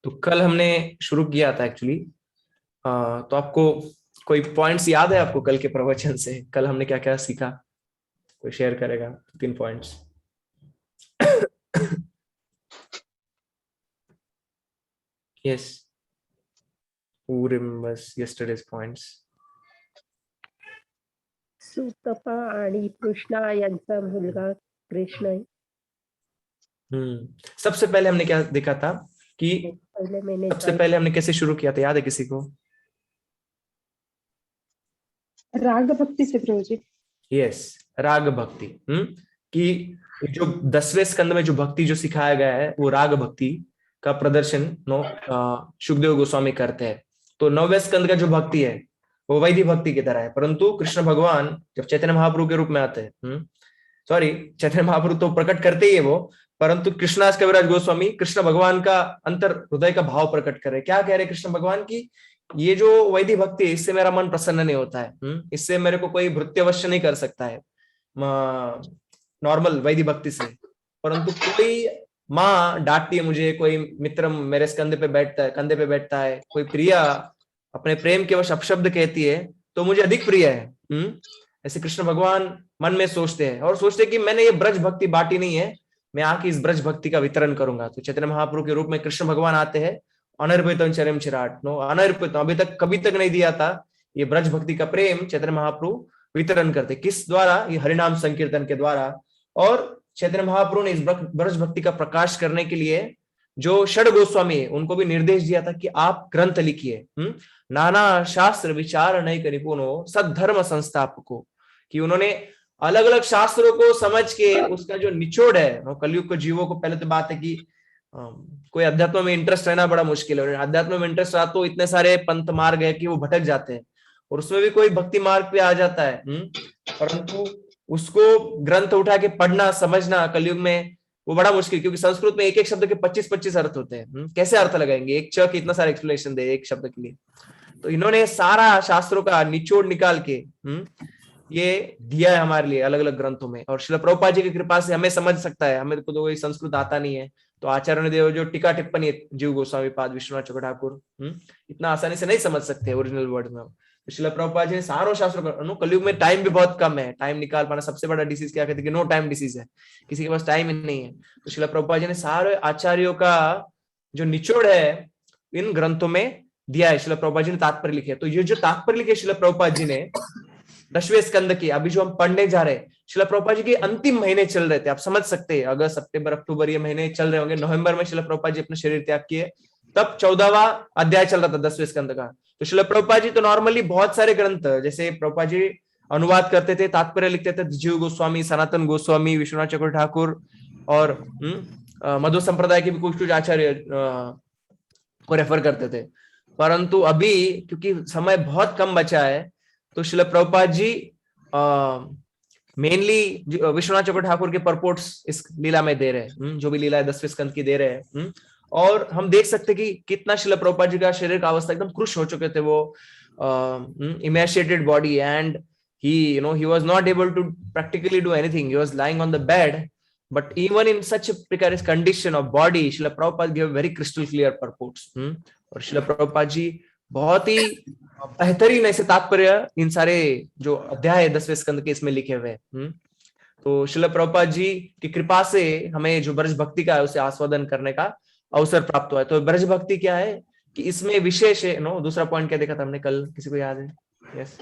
तो कल हमने शुरू किया था एक्चुअली। तो आपको कोई पॉइंट्स याद है आपको कल के प्रवचन से? कल हमने क्या क्या सीखा? कोई शेयर करेगा 3 points? Yes, who remembers yesterday's points? सुतपा आणि कृष्णा यांचा मुलगा कृष्ण सबसे पहले हमने क्या देखा था कि सबसे पहले हमने कैसे शुरू किया था, याद है किसी को? राग भक्ति से प्रभु जी। यस, राग भक्ति। कि जो 10वें स्कंद में जो भक्ति जो सिखाया गया है वो राग भक्ति का प्रदर्शन शुकदेव गोस्वामी करते हैं। तो 9वें स्कंद का जो भक्ति है वो वैदिक भक्ति की तरह है, परंतु कृष्ण भगवान जब चैतन्य महाप्रभु के रूप में आते हैं, सॉरी, चैतन्य महाप्रभु तो प्रकट करते ही है वो, परंतु कृष्णास कविराज गोस्वामी कृष्ण भगवान का अंतर हृदय का भाव प्रकट कर रहे। क्या कह रहे कृष्ण भगवान की? ये जो वैदिक भक्ति है इससे मेरा मन प्रसन्न नहीं होता है, इससे मेरे को कोई भृत्यवश्य नहीं कर सकता है नॉर्मल वैदिक भक्ति से। परंतु कोई माँ डांटती है मुझे, कोई मित्र मेरे कंधे पे बैठता है, कोई प्रिया अपने प्रेम के वश अपशब्द कहती है तो मुझे अधिक प्रिय है। ऐसे कृष्ण भगवान मन में सोचते हैं और सोचते हैं कि मैंने ये ब्रज भक्ति बांटी नहीं है, मैं आके इस ब्रज भक्ति का वितरण करूंगा। तो चैतन्य महाप्रभु के रूप में कृष्ण भगवान आते हैं, अनर्पितम चरम चिराट, नो अनर्पित, अभी तक कभी तक नहीं दिया था ये ब्रज भक्ति का प्रेम चैतन्य महाप्रभु वितरण करते। किस द्वारा? ये हरिनाम संकीर्तन के द्वारा। और चैतन्य महाप्रभु ने इस ब्रज भक्ति का प्रकाश करने के लिए जो षड गोस्वामी है उनको भी निर्देश दिया था कि आप ग्रंथ लिखिए, नाना शास्त्र विचार नहीं करी पुनो सद्धर्म संस्थापको, कि उन्होंने अलग अलग शास्त्रों को समझ के उसका जो निचोड़ है कलयुग के जीवों को, पहले तो बात है कि कोई अध्यात्म में इंटरेस्ट रहना बड़ा मुश्किल है, अध्यात्म में इंटरेस्ट रहा तो इतने सारे पंथ मार्ग है कि वो भटक जाते हैं, और उसमें भी कोई भक्ति मार्ग पे आ जाता है, परंतु उसको ग्रंथ उठा के पढ़ना समझना कलयुग में वो बड़ा मुश्किल, क्योंकि संस्कृत में एक एक शब्द के 25-25 अर्थ होते हैं। कैसे अर्थ लगाएंगे? एक च के इतना सारा एक्सप्लेनेशन दे एक शब्द के लिए। तो इन्होंने सारा शास्त्रों का निचोड़ निकाल के ये दिया है हमारे लिए अलग अलग ग्रंथों में। और श्रील प्रभुपाद जी की कृपा से हमें समझ सकता है, हमें को तो कोई संस्कृत आता नहीं है, तो आचार्य देव जो टीका टिप्पणी है जीव गोस्वामी पाद विश्वनाथ चक्रधारी ठाकुर इतना आसानी से नहीं समझ सकते ओरिजिनल वर्ड में। तो श्रील प्रभुपाद जी ने सारों शास्त्रों, कलयुग में टाइम भी बहुत कम है, टाइम निकाल पाना सबसे बड़ा डिसीज क्या कहते हैं कि नो टाइम डिसीज है, किसी के पास टाइम ही नहीं है। तो श्रील प्रभुपाद जी ने सारे आचार्यों का जो निचोड़ है इन ग्रंथों में दिया है। श्रील प्रभुपाद जी ने तात्पर्य लिखे, तो ये जो तात्पर्य लिखे श्रील प्रभुपाद जी ने 10वें स्कंद की, अभी जो हम पढ़ने जा रहे हैं, श्रील प्रभुपाद जी के अंतिम महीने चल रहे थे, आप समझ सकते हैं, अगस्त सितंबर अक्टूबर ये महीने चल रहे होंगे। नवंबर में श्रील प्रभुपाद जी अपना शरीर त्याग किए, तब 14वां अध्याय चल रहा था 10वें स्कंद का। तो श्रील प्रभुपाद जी तो नॉर्मली बहुत सारे ग्रंथ, जैसे प्रभुपाद जी अनुवाद करते थे, तात्पर्य लिखते थे, जीव गोस्वामी, सनातन गोस्वामी, विश्वनाथ चक्रधारी ठाकुर और मध्व संप्रदाय के भी कुछ कुछ आचार्य को रेफर करते थे। परंतु अभी क्योंकि समय बहुत कम बचा है तो श्रील प्रभुपाद जी मेनली विश्वनाथ चक्रधारी ठाकुर के परपोर्ट्स इस लीला में दे रहे हैं, जो भी लीला है 10वें स्कंद की दे रहे हैं। और हम देख सकते कि कितना श्रील प्रभुपाद जी का शरीर का अवस्था एकदम क्रुश हो चुके थे, वो emaciated body, and he was not able to practically do anything. He was lying on the bed, but even in such a precarious condition of body, Srila Prabhupada gave very crystal clear purports. और श्रील प्रभुपाद जी बहुत ही बेहतरीन ऐसे तात्पर्य इन सारे जो अध्याय 10वें स्कंद के इसमें लिखे हुए हैं। तो श्रील प्रभुपाद जी की कृपा से हमें जो ब्रज भक्ति का है उसे आस्वादन करने का अवसर प्राप्त हुआ है। तो ब्रज भक्ति क्या है कि इसमें विशेष है। दूसरा पॉइंट क्या देखा था हमने कल, किसी को याद है? Yes,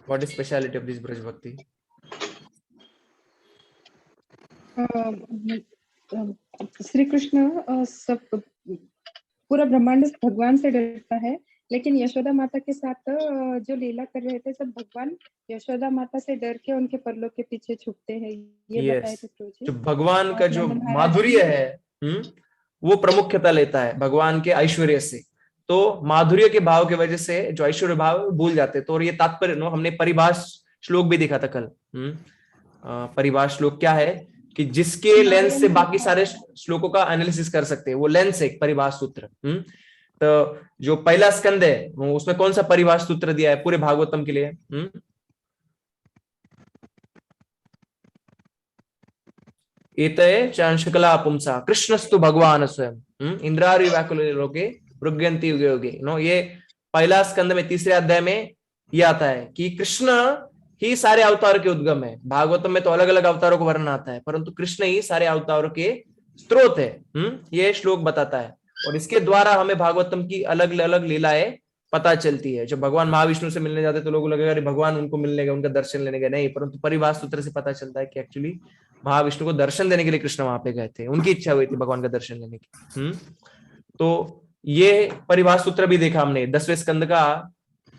what is speciality of this Braj भक्ति? श्री कृष्ण सब पूरा ब्रह्मांड भगवान से डरता है, लेकिन यशोदा माता के साथ जो लीला कर रहे थे सब भगवान यशोदा माता से डर के उनके परलोक के पीछे छुपते हैं, ये बताए थे प्रभु जी। जो भगवान का जो माधुर्य है वो प्रमुखता लेता है भगवान के ऐश्वर्य से, तो माधुर्य के भाव की वजह से जो ऐश्वर्य भाव भूल जाते। तो और ये तात्पर्य हमने परिभाष श्लोक भी देखा था कल। परिभाष श्लोक क्या है कि जिसके लेंस से बाकी सारे श्लोकों का एनालिसिस कर सकते हैं, वो लेंस है परिभाष सूत्र। तो जो पहला स्कंद है उसमें कौन सा परिभाष सूत्र दिया है पूरे भागवतम के लिए? एतये चांशकला पुंसा कृष्णस्तु भगवान स्वयं। इंद्रारी व्याकुलोके रुग्यंती युगे युगे। नो, ये पहला स्कंद में तीसरे अध्याय में ये आता है कि कृष्ण ही सारे अवतार के उद्गम है। भागवतम में तो अलग अलग अवतारों को वर्णन आता है, परंतु कृष्ण ही सारे अवतारों के स्रोत है। ये श्लोक बताता है, और इसके द्वारा हमें भागवतम की अलग अलग लीलाएं पता चलती है। जब भगवान महाविष्णु से मिलने जाते तो लोग लगेगा अरे भगवान उनको मिलने गए, उनका दर्शन लेने गए, नहीं, परंतु परिभाष सूत्र से पता चलता है कि एक्चुअली महाविष्णु को दर्शन देने के लिए कृष्ण वहां पे गए थे, उनकी इच्छा हुई थी भगवान का दर्शन लेने की। तो ये परिभाष सूत्र भी देखा हमने, 10वें स्कंद का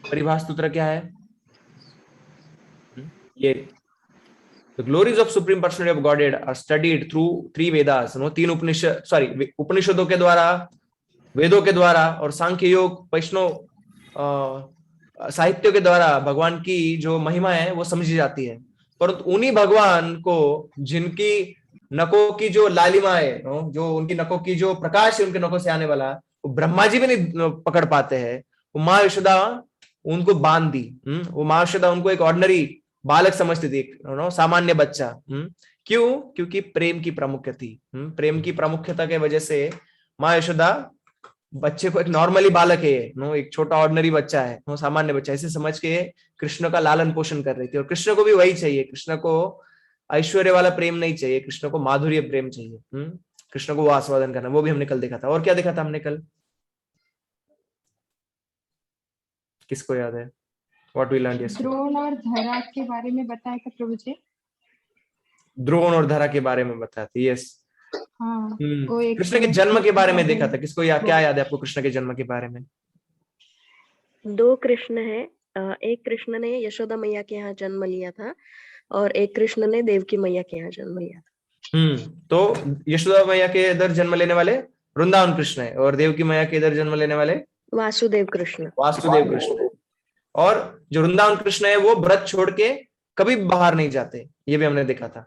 परिभाष सूत्र क्या है? ये The glories of Supreme Personality of Godhead are studied through 3 Vedas, तीन उपनिषदों के द्वारा, वेदों के द्वारा और सांख्य योग वैष्णव साहित्यों के द्वारा भगवान की जो महिमा है वो समझी जाती है। परंतु उन्हीं भगवान को जिनकी नकों की जो लालिमा है, जो उनकी नकों की जो प्रकाश है उनके नकों से आने वाला, वो ब्रह्मा जी भी नहीं पकड़ पाते हैं। वो माँ यशोदा उनको बांध दी। वो माँ यशोदा उनको एक ऑर्डिनरी बालक समझती थी, सामान्य बच्चा। क्यों? क्योंकि प्रेम की प्रामुख्य थी। प्रेम की प्रामुख्यता के वजह से माँ यशोदा बच्चे को एक नॉर्मली बालक है, एक छोटा ऑर्डिनरी बच्चा है, सामान्य बच्चा, ऐसे समझ के कृष्ण का लालन पोषण कर रही थी। और कृष्ण को भी वही चाहिए, कृष्ण को ऐश्वर्य वाला प्रेम नहीं चाहिए, कृष्ण को माधुर्य प्रेम चाहिए। कृष्ण को वो आस्वादन करना, वो भी हमने कल देखा था। और क्या देखा था हमने कल? किसको याद है? What we learned yesterday? Drona और धरा के बारे में बताया था प्रभु जी। द्रोण और धरा के बारे में बताया था, यस। हाँ, कृष्ण के जन्म के बारे में देखा था। किसको क्या याद है आपको कृष्ण के जन्म के बारे में? 2 कृष्ण है। एक कृष्ण ने यशोदा मैया के यहाँ जन्म लिया था और एक कृष्ण ने देवकी मैया के यहाँ जन्म लिया था। तो यशोदा मैया के इधर जन्म लेने वाले वृंदावन कृष्ण है, और देवकी मैया के इधर जन्म लेने वाले वासुदेव कृष्ण। वासुदेव कृष्ण। और जो वृंदावन कृष्ण है वो व्रत छोड़ के कभी बाहर नहीं जाते, ये भी हमने देखा था।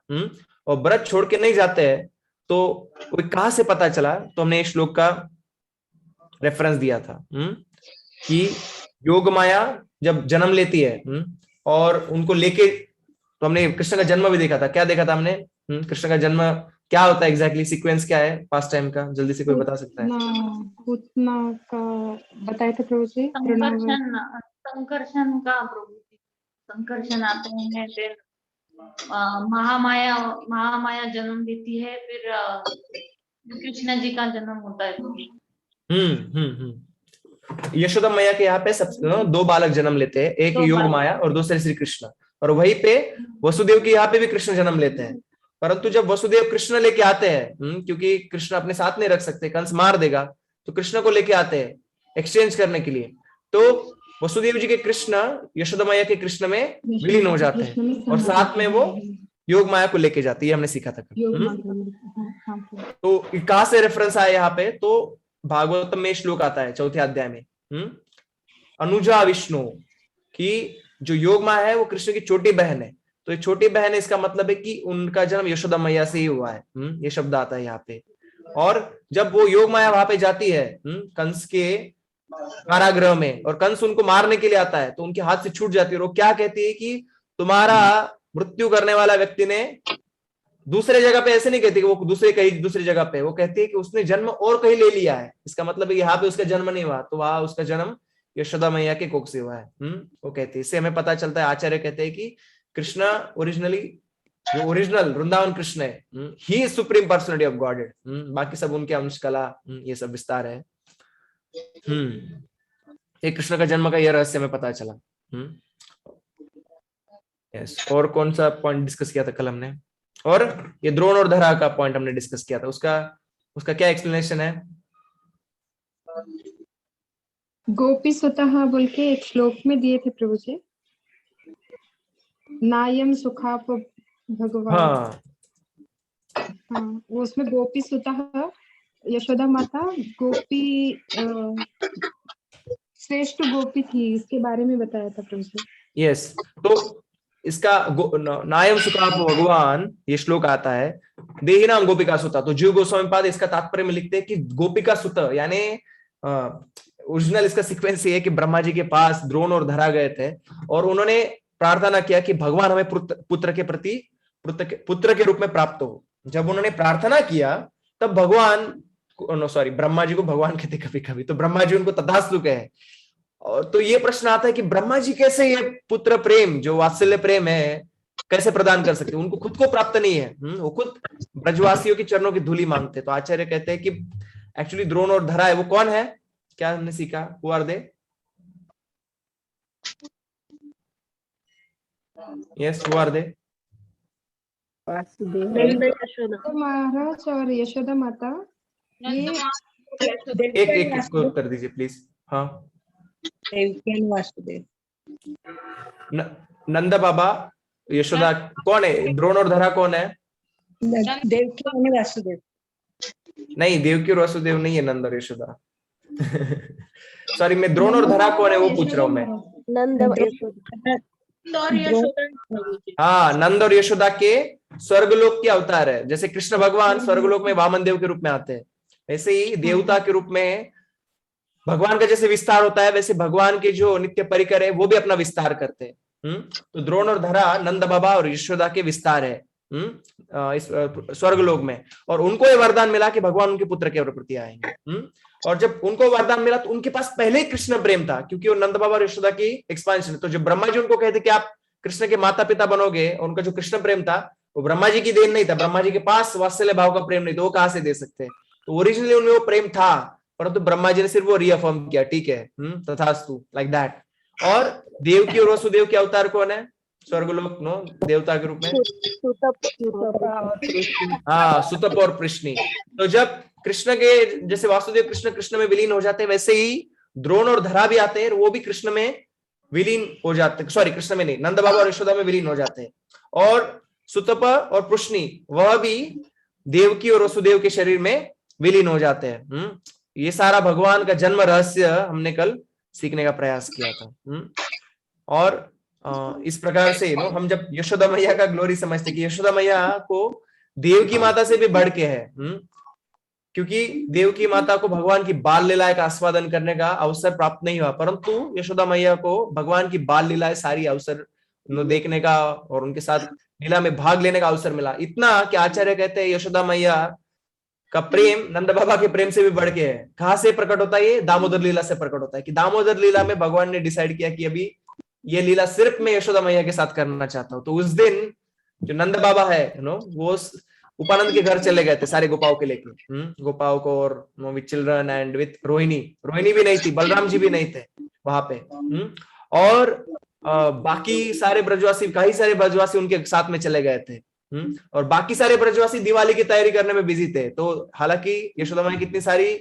और व्रत छोड़ के नहीं जाते हैं तो कहां से पता चला? तो हमने इस श्लोक का रेफरेंस दिया था कि योग माया जब जन्म लेती है और उनको लेके, तो हमने कृष्ण का जन्म भी देखा था। क्या देखा था हमने? कृष्ण का जन्म क्या होता है एग्जैक्टली, सीक्वेंस क्या है पास्ट टाइम का? जल्दी से कोई बता सकता है? उतना का बताया था प्रभु जी। संकर्षण का प्रभु जी, संकर्षण आते हैं, फिर महामाया जन्म देती है, फिर कृष्ण जी का जन्म होता है। यशोदा मैया के यहाँ पे सब 2 बालक जन्म लेते हैं, एक योग माया और दूसरे श्री कृष्ण। और वहीं पे वसुदेव के यहाँ पे भी कृष्ण जन्म लेते हैं। परंतु जब वसुदेव कृष्ण लेके आते हैं, क्योंकि कृष्ण अपने साथ नहीं रख सकते, कंस मार देगा, तो कृष्ण को लेके आते हैं एक्सचेंज करने के लिए। तो वसुदेव जी के कृष्ण यशोदा मैया के कृष्ण में विलीन हो जाते हैं और साथ में वो योग माया को लेके जाती है, हमने सीखा था। तो कहां से रेफरेंस आया यहाँ पे? तो भागवतम में श्लोक आता है 4थे अध्याय में, अनुजा विष्णु की जो योग माया है वो कृष्ण की छोटी बहन है। तो ये छोटी बहन है, इसका मतलब है कि उनका जन्म यशोदा मैया से ही हुआ है। ये शब्द आता है यहाँ पे। और जब वो योग माया वहां पे जाती है कंस के कारागृह में, और कंस उनको मारने के लिए आता है, तो उनके हाथ से छूट जाती है। और वो क्या कहती है कि तुम्हारा मृत्यु करने वाला व्यक्ति ने दूसरे जगह पे, ऐसे नहीं कहती कि वो दूसरी जगह पे, वो कहती है कि उसने जन्म और कहीं ले लिया है। इसका मतलब है यहाँ पे उसका जन्म नहीं हुआ, तो वहां उसका जन्म यशोदा मैया के कोख से हुआ है। वो कहती है, इससे हमें पता चलता है, आचार्य कहते हैं कि कृष्ण जो ओरिजिनल वृंदावन कृष्ण है, he is supreme personality of godhead. बाकी सब उनके अंश कला, ये सब विस्तार है। ये कृष्ण का जन्म का यह रहस्य हमें पता चला। यस। और कौन सा पॉइंट डिस्कस किया था कल हमने? और ये द्रोण और धरा का पॉइंट हमने डिस्कस किया था, उसका क्या एक्सप्लेनेशन है? गोपी स्वतः बोल के एक श्लोक में दिए थे प्रभु जी, नायम सुखाप भगवान। हाँ, वो उसमें गोपी स्वतः यशोदा माता गोपी श्रेष्ठ गोपी थी, इसके बारे में बताया था प्रभु जी। यस। तो इसका नायम सुखाप भगवान ये श्लोक आता है, देही नाम गोपिका सुता। तो जीव गोस्वामी पाद इसका तात्पर्य में लिखते हैं कि गोपिका सुत, यानी ओरिजिनल इसका सीक्वेंस ये है कि ब्रह्मा जी के पास द्रोण और धरा गए थे और उन्होंने प्रार्थना किया कि भगवान हमें पुत्र के रूप में प्राप्त हो। जब उन्होंने प्रार्थना किया तब भगवान नो सॉरी, ब्रह्मा जी को भगवान कहते कभी कभी, तो ब्रह्मा जी उनको तथास्तु कहे। और तो ये प्रश्न आता है कि ब्रह्मा जी कैसे ये पुत्र प्रेम जो वात्सल्य प्रेम है कैसे प्रदान कर सकते हैं, उनको खुद को प्राप्त नहीं है। वो खुद ब्रजवासियों की चरणों की धूली मांगते। तो आचार्य कहते हैं कि एक्चुअली द्रोण और धरा है, वो कौन है, क्या हमने सीखा, who are they? Yes, who are they? Nand Yashoda. तो महाराज और यशोदा माता ये एक एक को उत्तर दीजिए प्लीज। हाँ, वासुदेव। नंद बाबा यशोदा कौन है, द्रोण और धरा कौन है? देवकी और वासुदेव। नहीं, देवकी और वासुदेव नहीं है, नंद और यशोदा। सॉरी, मैं द्रोण और धरा कौन है वो पूछ रहा हूँ मैं। नंद यशोदा। हाँ, नंद और यशोदा के स्वर्गलोक के अवतार है। जैसे कृष्ण भगवान स्वर्गलोक में वामन देव के रूप में आते हैं, वैसे ही देवता के रूप में भगवान का जैसे विस्तार होता है, वैसे भगवान के जो नित्य परिकर है वो भी अपना विस्तार करते हैं। तो द्रोण और धरा नंद बाबा और यशोदा के विस्तार है इस स्वर्गलोक में। और उनको ये वरदान मिला कि भगवान उनके पुत्र के प्रति आएंगे। और जब उनको वरदान मिला तो उनके पास पहले ही कृष्ण प्रेम था, क्योंकि वो नंद बाबा और यशोदा की एक्सपांशन है। तो जब ब्रह्मा जी उनको कहते कि आप कृष्ण के माता पिता बनोगे, और उनका जो कृष्ण प्रेम था वो ब्रह्मा जी की देन नहीं था, ब्रह्मा जी के पास वात्सल्य भाव का प्रेम नहीं, तो वो कहां से दे सकते? तो ओरिजिनली उनमें वो प्रेम था, परंतु ब्रह्मा जी ने सिर्फ वो रीअफर्म किया, ठीक है, तथास्तु, लाइक दैट। और देवकी और वसुदेव के अवतार कौन है स्वर्गलोक नो देवता के रूप में? हाँ, सुतप और प्रश्नि। तो जब कृष्ण के जैसे वासुदेव कृष्ण कृष्ण में विलीन हो जाते हैं, वैसे ही द्रोण और धरा भी आते हैं, वो भी कृष्ण में विलीन हो जाते हैं। सॉरी, कृष्ण में नहीं, नंद बाबा और यशोदा में विलीन हो जाते हैं। और सुतप और प्रश्नि वह भी देवकी और वसुदेव के शरीर में विलीन हो जाते हैं। ये सारा भगवान का जन्म रहस्य हमने कल सीखने का प्रयास किया था। और इस प्रकार से हम जब यशोदा मैया का ग्लोरी समझते कि यशोदा मैया को देवकी माता से भी बढ़ के है, क्योंकि देवकी माता को भगवान की बाल लीलाएं का आस्वादन करने का अवसर प्राप्त नहीं हुआ, परंतु यशोदा मैया को भगवान की बाल लीलाएं सारी अवसर देखने का और उनके साथ लीला में भाग लेने का अवसर मिला। इतना कि आचार्य कहते हैं यशोदा मैया का प्रेम नंद बाबा के प्रेम से भी बढ़ के है। कहां से प्रकट होता है? ये दामोदर लीला से प्रकट होता है कि दामोदर लीला में भगवान ने डिसाइड किया कि अभी ये लीला सिर्फ मैं यशोदा मैया के साथ करना चाहता हूँ। तो उस दिन जो नंद बाबा है वो उपानंद के घर चले गए थे सारे गोपाओं के लेके, गोपाओं को, और with children and with Rohini भी नहीं थी, बलराम जी भी नहीं थे वहां पे। और बाकी सारे ब्रजवासी, कई सारे ब्रजवासी उनके साथ में चले गए थे। और बाकी सारे ब्रजवासी दिवाली की तैयारी करने में बिजी थे। तो हालांकि यशोदा मैया कितनी सारी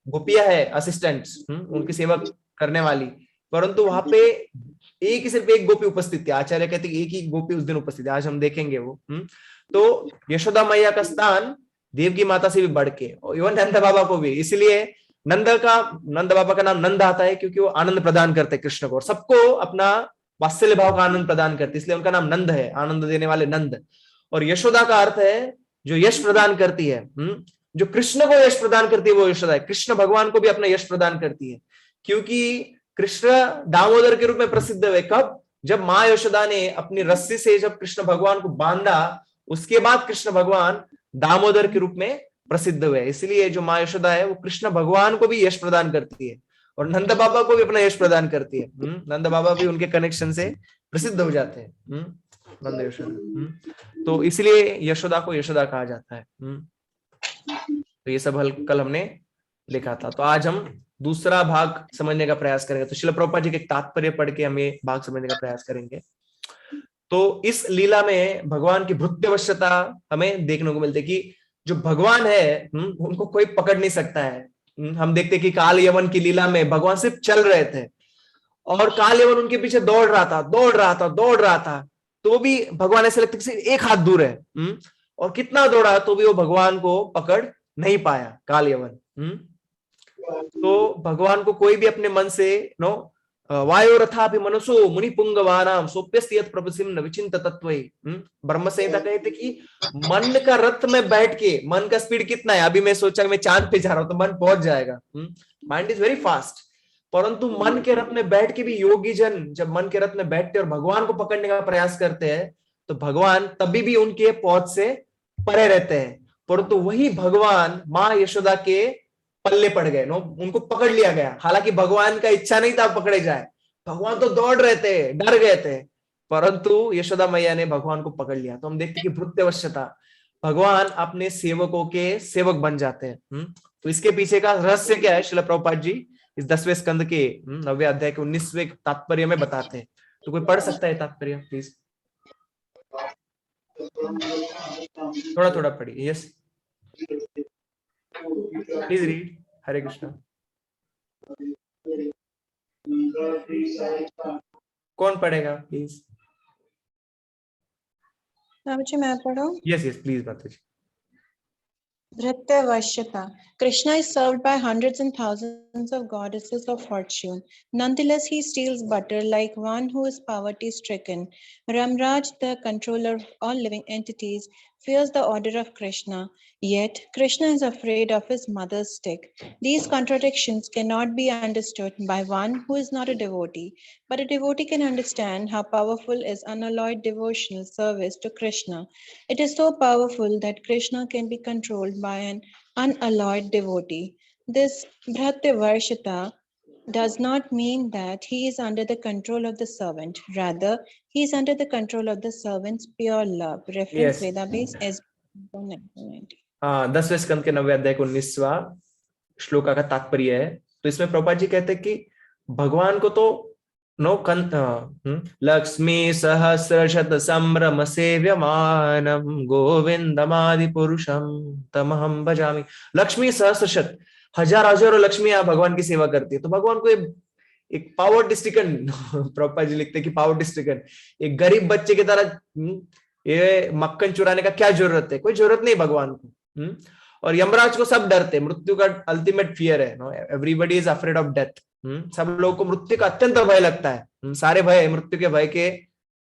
गोपियां है, असिस्टेंट्स, उनकी सेवा करने वाली, परंतु वहां पे एक ही सिर्फ एक गोपी उपस्थित थी। आचार्य कहते एक ही गोपी उस दिन उपस्थित है, आज हम देखेंगे वो। तो यशोदा मैया का स्थान देवकी माता से भी बढ़ के, इवन नंद बाबा को भी। इसलिए नंद बाबा का नाम नंद आता है क्योंकि वो आनंद प्रदान करते कृष्ण को, और सबको अपना वात्सल्य भाव का आनंद प्रदान करते, इसलिए उनका नाम नंद है, आनंद देने वाले नंद। और यशोदा का अर्थ है जो यश प्रदान करती है, जो कृष्ण को यश प्रदान करती है वो यशोदा है। कृष्ण भगवान को भी अपना यश प्रदान करती है, क्योंकि कृष्ण दामोदर के रूप में प्रसिद्ध हुए कब? जब माँ यशोदा ने अपनी रस्सी से जब कृष्ण भगवान को बांधा, उसके बाद कृष्ण भगवान दामोदर के रूप में प्रसिद्ध हुए। इसलिए जो माँ यशोदा है वो कृष्ण भगवान को भी यश प्रदान करती है, और नंद बाबा को भी अपना यश प्रदान करती है। नंद बाबा भी उनके कनेक्शन से प्रसिद्ध हो जाते हैं, नंद यशोदा। तो इसलिए यशोदा को यशोदा कहा जाता है। तो ये सब कल हमने लिखा था। तो आज हम दूसरा भाग समझने का प्रयास करेंगे। तो श्रील प्रभुपाद जी के तात्पर्य पढ़ के हमें भाग समझने का प्रयास करेंगे। तो इस लीला में भगवान की भृत्यवश्यता हमें देखने को मिलती है कि जो भगवान है उनको कोई पकड़ नहीं सकता है। हम देखते कि काल यवन की लीला में भगवान सिर्फ चल रहे थे, और काल यवन उनके पीछे दौड़ रहा था, तो भी भगवान ऐसे लगता है एक हाथ दूर है, और कितना दौड़ा तो भी वो भगवान को पकड़ नहीं पाया काल यवन। तो भगवान को कोई भी अपने मन से वायो रथापि मनसो मुनि पुंगवानाम सोप्यस्यत प्रभसिम विचिंत तत्व। ब्रह्म संहिता कहते कि मन का रथ में बैठ के, मन का स्पीड कितना है, अभी मैं सोचा मैं चांद पे जा रहा हूं तो मन पहुंच जाएगा, माइंड इज वेरी फास्ट, परंतु मन के रथ में बैठ के भी योगी जन जब मन के रथ में बैठते और भगवान को पकड़ने का प्रयास करते हैं तो भगवान तभी भी उनके पहुंच से परे रहते हैं। परंतु वही भगवान माँ यशोदा के पल्ले पड़ गए, नो, उनको पकड़ लिया गया। हालांकि भगवान का इच्छा नहीं था पकड़े जाए, भगवान तो दौड़ रहे थे, डर गए थे, परंतु यशोदा मैया ने भगवान को पकड़ लिया। तो हम देखते कि भृत्यवश्यता, भगवान अपने सेवकों के सेवक बन जाते हैं। तो इसके पीछे का रहस्य क्या है, श्रील प्रभुपाद जी इस 10वें स्कंद के 9वें अध्याय के 19वें तात्पर्य में बताते हैं। तो कोई पढ़ सकता है तात्पर्य प्लीज? थोड़ा थोड़ा पढ़िए। Yes please read. Hare Krishna. कौन पढ़ेगा प्लीज? मुझे मैं पढ़ूं? यस यस प्लीज माता जी। Dhritarashtra. Krishna is served by hundreds and thousands of goddesses of fortune. Nonetheless, he steals butter like one who is poverty-stricken. Ramraj, the controller of all living entities, fears the order of Krishna. Yet, Krishna is afraid of his mother's stick. These contradictions cannot be understood by one who is not a devotee, but a devotee can understand how powerful is unalloyed devotional service to Krishna. It is so powerful that Krishna can be controlled by an unalloyed devotee. This Bhratyavarshita does not mean that he is under the control of the servant. Rather, he is under the control of the servant's pure love. Reference Yes. Vedabase S. 1990. 10वें स्कंद के 9वें अध्याय को 19वां श्लोका का तात्पर्य है। तो इसमें प्रभुपाद जी कहते हैं कि भगवान को तो लक्ष्मी सहस्रशत संभ्रम सेव्यमानम गोविंदमादि पुरुषम तमहम भजामि। लक्ष्मी सहस्रशत, हजारों लक्ष्मियां भगवान की सेवा करती है। तो भगवान को एक पावर्टी स्ट्रिकन, प्रभुपाद जी लिखते हैं कि पावर्टी स्ट्रिकन, एक गरीब बच्चे की तरह ये मक्खन चुराने का क्या जरूरत है? कोई जरूरत नहीं भगवान को। और यमराज को सब डरते, मृत्यु का अल्टीमेट फियर है, no, everybody is afraid of death. सब लोगों को मृत्यु का अत्यंत भय लगता है। सारे भय मृत्यु के भय के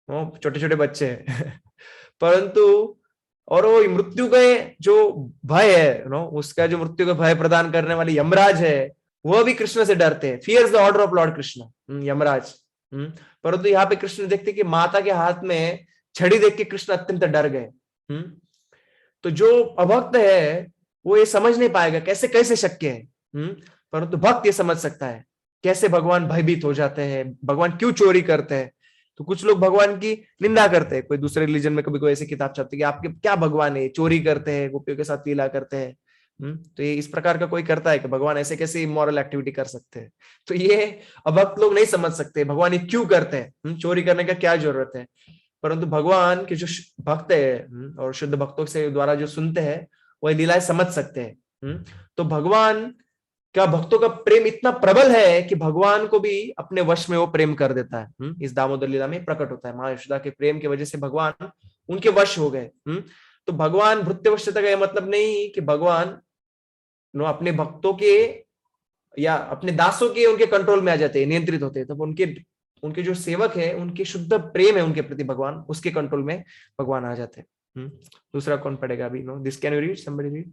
छोटे छोटे बच्चे हैं परंतु और वो मृत्यु के जो भय है, नो, उसका जो मृत्यु का भय प्रदान करने वाले यमराज है, वह भी कृष्ण से डरते हैं। Fears the order of lord Krishna, Yamraj. परंतु यहाँ पे कृष्ण देखते कि माता के हाथ में छड़ी देख के कृष्ण अत्यंत डर गए। तो जो अभक्त है वो ये समझ नहीं पाएगा कैसे कैसे शक्य है, परंतु भक्त ये समझ सकता है कैसे भगवान भयभीत हो जाते हैं, भगवान क्यों चोरी करते हैं। तो कुछ लोग भगवान की निंदा करते हैं, कोई दूसरे रिलीजन में कभी कोई ऐसी किताब छपती है कि आपके क्या भगवान है, चोरी करते हैं, गोपियों के साथ लीला करते हैं। तो ये इस प्रकार का कोई करता है कि भगवान ऐसे कैसे इमोरल एक्टिविटी कर सकते हैं। तो ये अभक्त लोग नहीं समझ सकते भगवान ये क्यों करते हैं, चोरी करने का क्या जरूरत है। परंतु भगवान के जो भक्त है और शुद्ध भक्तों से द्वारा जो सुनते हैं वह लीलाएं समझ सकते हैं। तो भगवान का भक्तों का प्रेम इतना प्रबल है कि भगवान को भी अपने वश में वो प्रेम कर देता है। इस दामोदर लीला में प्रकट होता है, माँ यशोदा के प्रेम की वजह से भगवान उनके वश हो गए। तो भगवान भृत्यवश्यता का यह मतलब नहीं कि भगवान अपने भक्तों के या अपने दासों के उनके कंट्रोल में आ जाते हैं, नियंत्रित होते हैं। तब उनके जो सेवक है, उनके शुद्ध प्रेम है उनके प्रति, भगवान उसके कंट्रोल में भगवान आ जाते हैं। दूसरा कौन पढ़ेगा अभी? No, this can you read? Somebody read?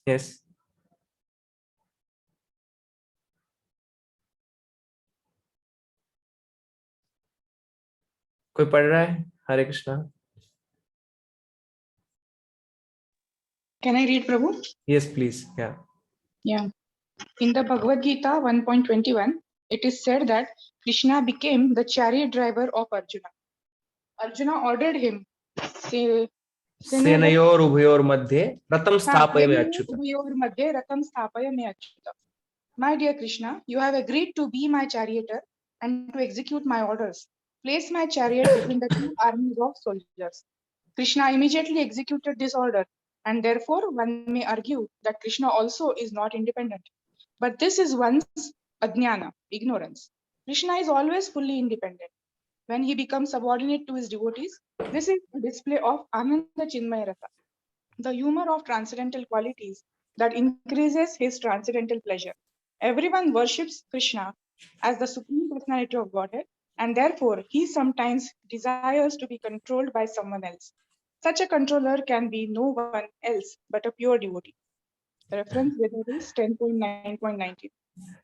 Yes, कोई पढ़ रहा है? Hare Krishna. Can I read, Prabhu? Yes, please. Yeah. Yeah. In the Bhagavad Gita 1.21, it is said that Krishna became the chariot driver of Arjuna. Arjuna ordered him, सेनयोर उभयोर मध्ये रथम स्थापय में अच्युत। उभयोर मध्ये रथम स्थापय में Achyut. My dear Krishna, you have agreed to be my charioteer and to execute my orders. Place my chariot between the two armies of soldiers. Krishna immediately executed this order, and therefore one may argue that Krishna also is not independent. But this is one's ajnana, ignorance. Krishna is always fully independent. When he becomes subordinate to his devotees, this is a display of Ananda Chinmaya Rasa, the humor of transcendental qualities that increases his transcendental pleasure. Everyone worships Krishna as the supreme personality of Godhead, and therefore he sometimes desires to be controlled by someone else. Such a controller can be no one else but a pure devotee. Reference Vedas 10.9.19.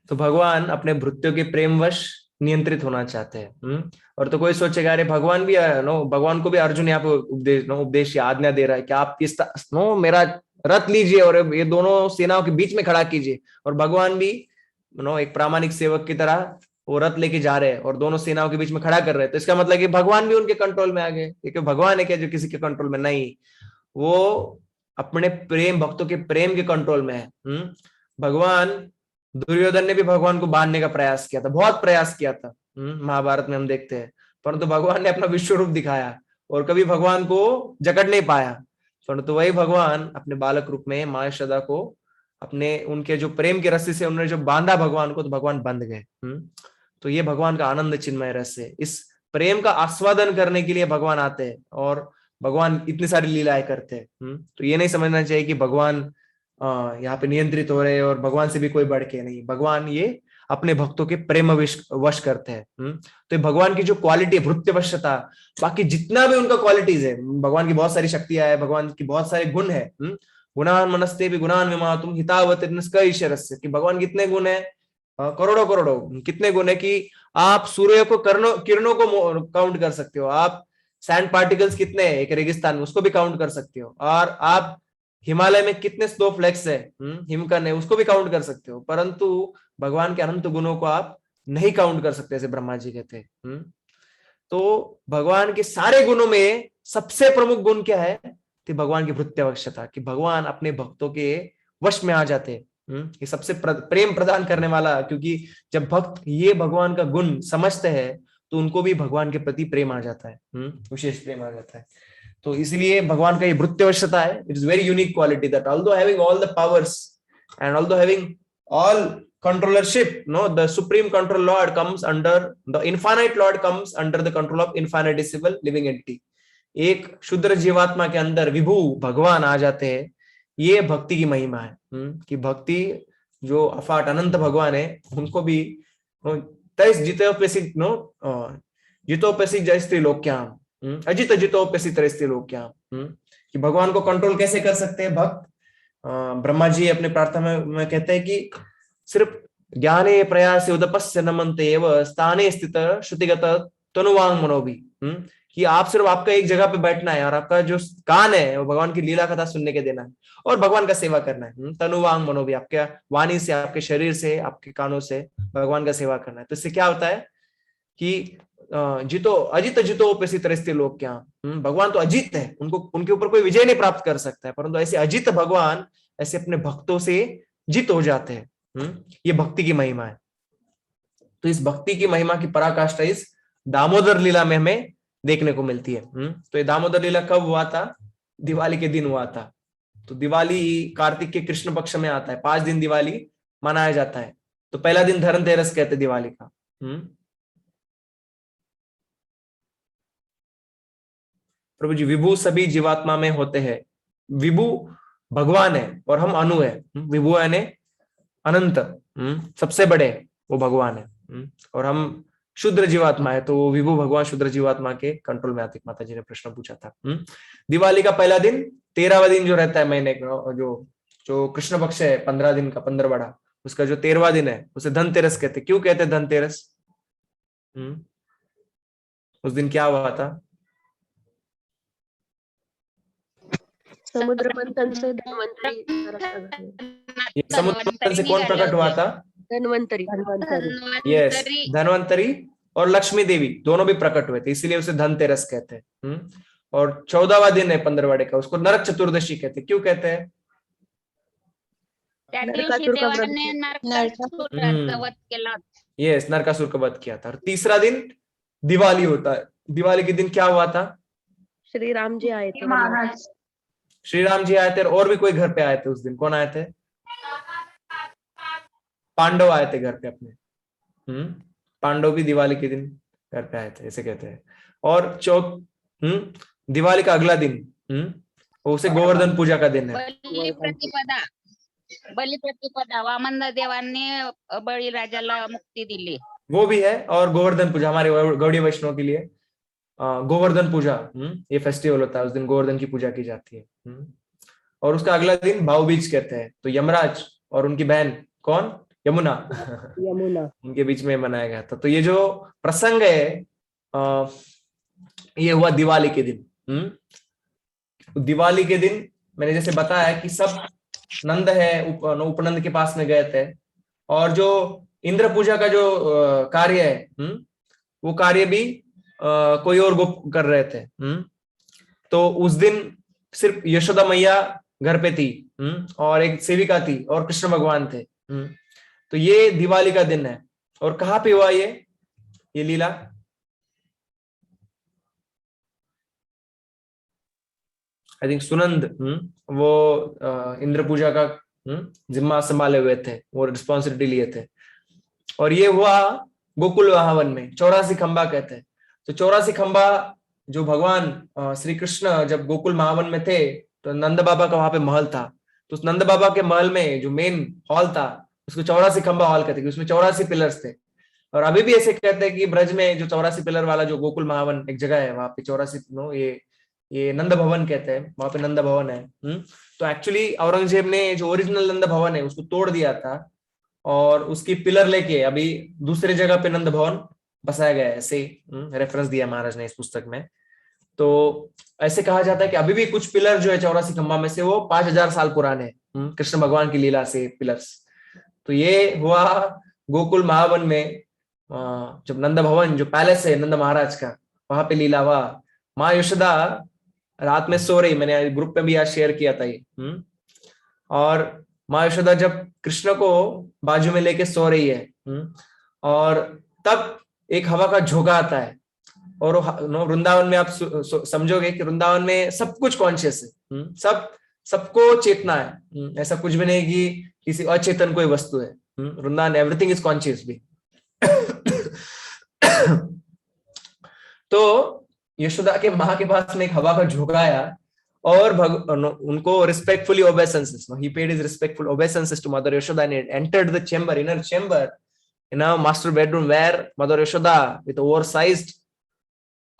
तो भगवान अपने भृत्यों के प्रेमवश नियंत्रित होना चाहते हैं। और तो कोई सोचेगा अरे भगवान भी नो, भगवान को भी अर्जुन यहाँ पे उपदेश या आज्ञा दे रहा है कि आप इस नो मेरा रथ लीजिए और ये दोनों सेनाओं के बीच में खड़ा कीजिए, और भगवान भी नो एक प्रामाणिक सेवक की तरह वो रथ लेके जा रहे हैं और दोनों सेनाओं के बीच में खड़ा कर रहे हैं। तो इसका मतलब कि भगवान भी उनके कंट्रोल में आ गए, क्योंकि भगवान है क्या जो किसी के कंट्रोल में नहीं, वो अपने प्रेम भक्तों के प्रेम के कंट्रोल में है। भगवान, दुर्योधन ने भी भगवान को बांधने का प्रयास किया था, बहुत प्रयास किया था, महाभारत में हम देखते हैं, परंतु भगवान ने अपना विश्व रूप दिखाया और कभी भगवान को जकड़ नहीं पाया। परंतु वही भगवान अपने बालक रूप में माँ यशोदा को अपने उनके जो प्रेम के रस्सी से उन्होंने जो बांधा भगवान को, तो भगवान बंध गए। तो ये भगवान का आनंद चिन्मय रस है। इस प्रेम का आस्वादन करने के लिए भगवान आते हैं और भगवान इतनी सारी लीलाएं करते हैं। तो ये नहीं समझना चाहिए कि भगवान यहाँ पे नियंत्रित हो रहे हैं और भगवान से भी कोई बढ़ के नहीं, भगवान ये अपने भक्तों के प्रेम वश करते हैं। तो भगवान की जो क्वालिटी है भृत्यवश्यता, बाकी जितना भी उनका क्वालिटीज है, भगवान की बहुत सारी शक्तियां है, भगवान की बहुत सारे गुण है। गुणान मनस्ते भी गुणान विमातुम हितावत ईश्वरस्य, कि भगवान कितने गुण है, करोड़ों करोड़ों कितने गुण है कि आप सूर्य को किरणों को काउंट कर सकते हो, आप सैंड पार्टिकल्स कितने हैं एक रेगिस्तान में उसको भी काउंट कर सकते हो, और आप हिमालय में कितने स्नो फ्लेक्स है, हिमकण है, उसको भी काउंट कर सकते हो। परंतु भगवान के अनंत गुणों को आप नहीं काउंट कर सकते, ऐसे ब्रह्मा जी कहते हैं। तो भगवान के सारे गुणों में सबसे प्रमुख गुण क्या है, कि भगवान की भृत्यवश्यता, कि भगवान अपने भक्तों के वश में आ जाते हैं। ये सबसे प्रेम प्रदान करने वाला, क्योंकि जब भक्त ये भगवान का गुण समझते हैं तो उनको भी भगवान के प्रति प्रेम आ जाता है, विशेष प्रेम आ जाता है। तो इसलिए भगवान का ये भृत्यवश्यता है, it is very unique quality that although having all the powers and although having all controllership, no, the supreme control lord comes under the infinite lord comes under the control of infinitesimal living entity। एक शुद्र जीवात्मा के अंदर विभु भगवान आ जाते हैं, ये भक्ति की महिमा है। कि भक्ति जो अफाट अनंत भगवान है उनको भी तैस जितोप्यसी नो जितोप्यसी जय स्त्रीलोक्याम अजित अजितोप्यसी तरह स्त्रीलोक्याम, कि भगवान को कंट्रोल कैसे कर सकते हैं भक्त। ब्रह्मा जी अपने प्रार्थना में कहते हैं कि सिर्फ ज्ञाने प्रयास उदपस्य नमन्ते एव स्थाने स्थित श्रुतिगत तनुवांग मनोभी, कि आप सिर्फ आपका एक जगह पे बैठना है और आपका जो कान है वो भगवान की लीला कथा सुनने के देना है और भगवान का सेवा करना है। तनुवांग मनोभी, आपके वाणी से, आपके शरीर से, आपके कानों से भगवान का सेवा करना है। तो इससे क्या होता है कि जितो अजित जितो पैसी तरस्ते लोग क्या, भगवान तो अजित है, उनको उनके ऊपर कोई विजय नहीं प्राप्त कर सकता है, परंतु ऐसे अजित भगवान ऐसे अपने भक्तों से जित हो जाते हैं। ये भक्ति की महिमा है। तो इस भक्ति की महिमा की पराकाष्ठा इस दामोदर लीला में हमें देखने को मिलती है। तो ये दामोदर लीला कब हुआ था, दिवाली के दिन हुआ था। तो दिवाली कार्तिक के कृष्ण पक्ष में आता है, 5 दिन दिवाली मनाया जाता है। तो पहला दिन धनतेरस कहते दिवाली का। प्रभु जी, विभु सभी जीवात्मा में होते हैं, विभु भगवान है और हम अनु है। विभु यानी अनंत, सबसे बड़े वो भगवान है, और हम शुद्र जीवात्मा है, तो वो विभु भगवान शुद्र जीवात्मा के कंट्रोल में आते। माता जी ने प्रश्न पूछा था। दिवाली का पहला दिन 13वां दिन जो रहता है महीने का, जो कृष्ण पक्ष है 15 दिन का 15वां, उसका जो 13वां दिन है उसे धनतेरस कहते। क्यों कहते धनतेरस? उस दिन क्या हुआ था? समुद्र मंथन से धन्वंतरी, समुद्र मंथन से कौन प्रकट हुआ था? धन्वंतरी। यस, धन्वंतरी और लक्ष्मी देवी दोनों भी प्रकट हुए थे, इसीलिए उसे धनतेरस कहते हैं। और 14वां दिन है 15वाड़े का, उसको नरक चतुर्दशी कहते हैं। क्यों कहते हैं? यस, नरकासुर का वध किया था। और तीसरा दिन दिवाली होता है। दिवाली के दिन क्या हुआ था? श्री राम जी आए थे। महाराज श्री राम जी आए थे और भी कोई घर पे आए थे उस दिन। कौन आए थे? पांडव आए थे घर पे अपने। पांडव भी दिवाली के दिन घर पे आए थे, ऐसे कहते हैं। और दिवाली का अगला दिन उसे गोवर्धन पूजा का दिन है। बलिप्रतिपदा वामन देवांनी बळीराजाला मुक्ती दिली, वो भी है। और गोवर्धन पूजा हमारे गौड़ीय वैष्णव के लिए गोवर्धन पूजा, ये फेस्टिवल होता है, उस दिन गोवर्धन की पूजा की जाती है। और उसका अगला दिन भाऊ बीज कहते हैं। तो यमराज और उनकी बहन कौन? यमुना यमुना। उनके बीच में बनाया गया था। तो ये जो प्रसंग है ये हुआ दिवाली के दिन। दिवाली के दिन मैंने जैसे बताया कि सब नंद है उपनंद के पास में गए थे, और जो इंद्र पूजा का जो कार्य है वो कार्य भी कोई और गोप कर रहे थे। तो उस दिन सिर्फ यशोदा मैया घर पे थी और एक सेविका थी और कृष्ण भगवान थे। तो ये दिवाली का दिन है। और कहाँ पे हुआ ये लीला? आई थिंक सुनंद वो इंद्र पूजा का जिम्मा संभाले हुए थे, वो रिस्पॉन्सिबिलिटी लिए थे। और ये हुआ गोकुल वहावन में, 84 खंबा कहते हैं। तो 84 खंबा जो भगवान श्री कृष्ण जब गोकुल महावन में थे तो नंद बाबा का वहां पे महल था। तो उस नंद बाबा के महल में जो मेन हॉल था उसको 84 खंबा हॉल कहते हैं, उसमें 84 पिलर्स थे। और अभी भी ऐसे कहते हैं कि ब्रज में जो 84 पिलर वाला जो गोकुल महावन एक जगह है वहां पे 84 ये नंद भवन कहते हैं, वहां पे नंद भवन है। तो एक्चुअली औरंगजेब ने जो ओरिजिनल नंद भवन है उसको तोड़ दिया था और उसकी पिलर लेके अभी दूसरे जगह पे नंद भवन बसाया गया है, ऐसे रेफरेंस दिया महाराज ने इस पुस्तक में। तो ऐसे कहा जाता है कि अभी भी कुछ पिलर जो है 84 खंबा में से वो 5000 साल पुराने हैं, कृष्ण भगवान की लीला से पिलर्स। तो ये हुआ गोकुल महावन में, जब नंद भवन जो पैलेस है नंद महाराज का वहां पे लीला हुआ। माँ यशोदा रात में सो रही, मैंने ग्रुप में भी आज शेयर किया था ये। और माँ यशोदा जब कृष्ण को बाजू में लेके सो रही है और तब एक हवा का झोंका आता है। और वृंदावन में आप समझोगे कि वृंदावन में सब कुछ कॉन्शियस है, सबको चेतना है, ऐसा कुछ भी नहीं कि किसी अचेतन कोई वस्तु है। वृंदावन एवरीथिंग इज कॉन्शियस भी। तो यशोदा के माँ के पास में एक हवा का झोंका आया और उनको respectfully obeisances, he paid his respectful obeisances to Mother Yashoda and entered the chamber, inner chamber, in a master bedroom where Mother Yashoda with oversized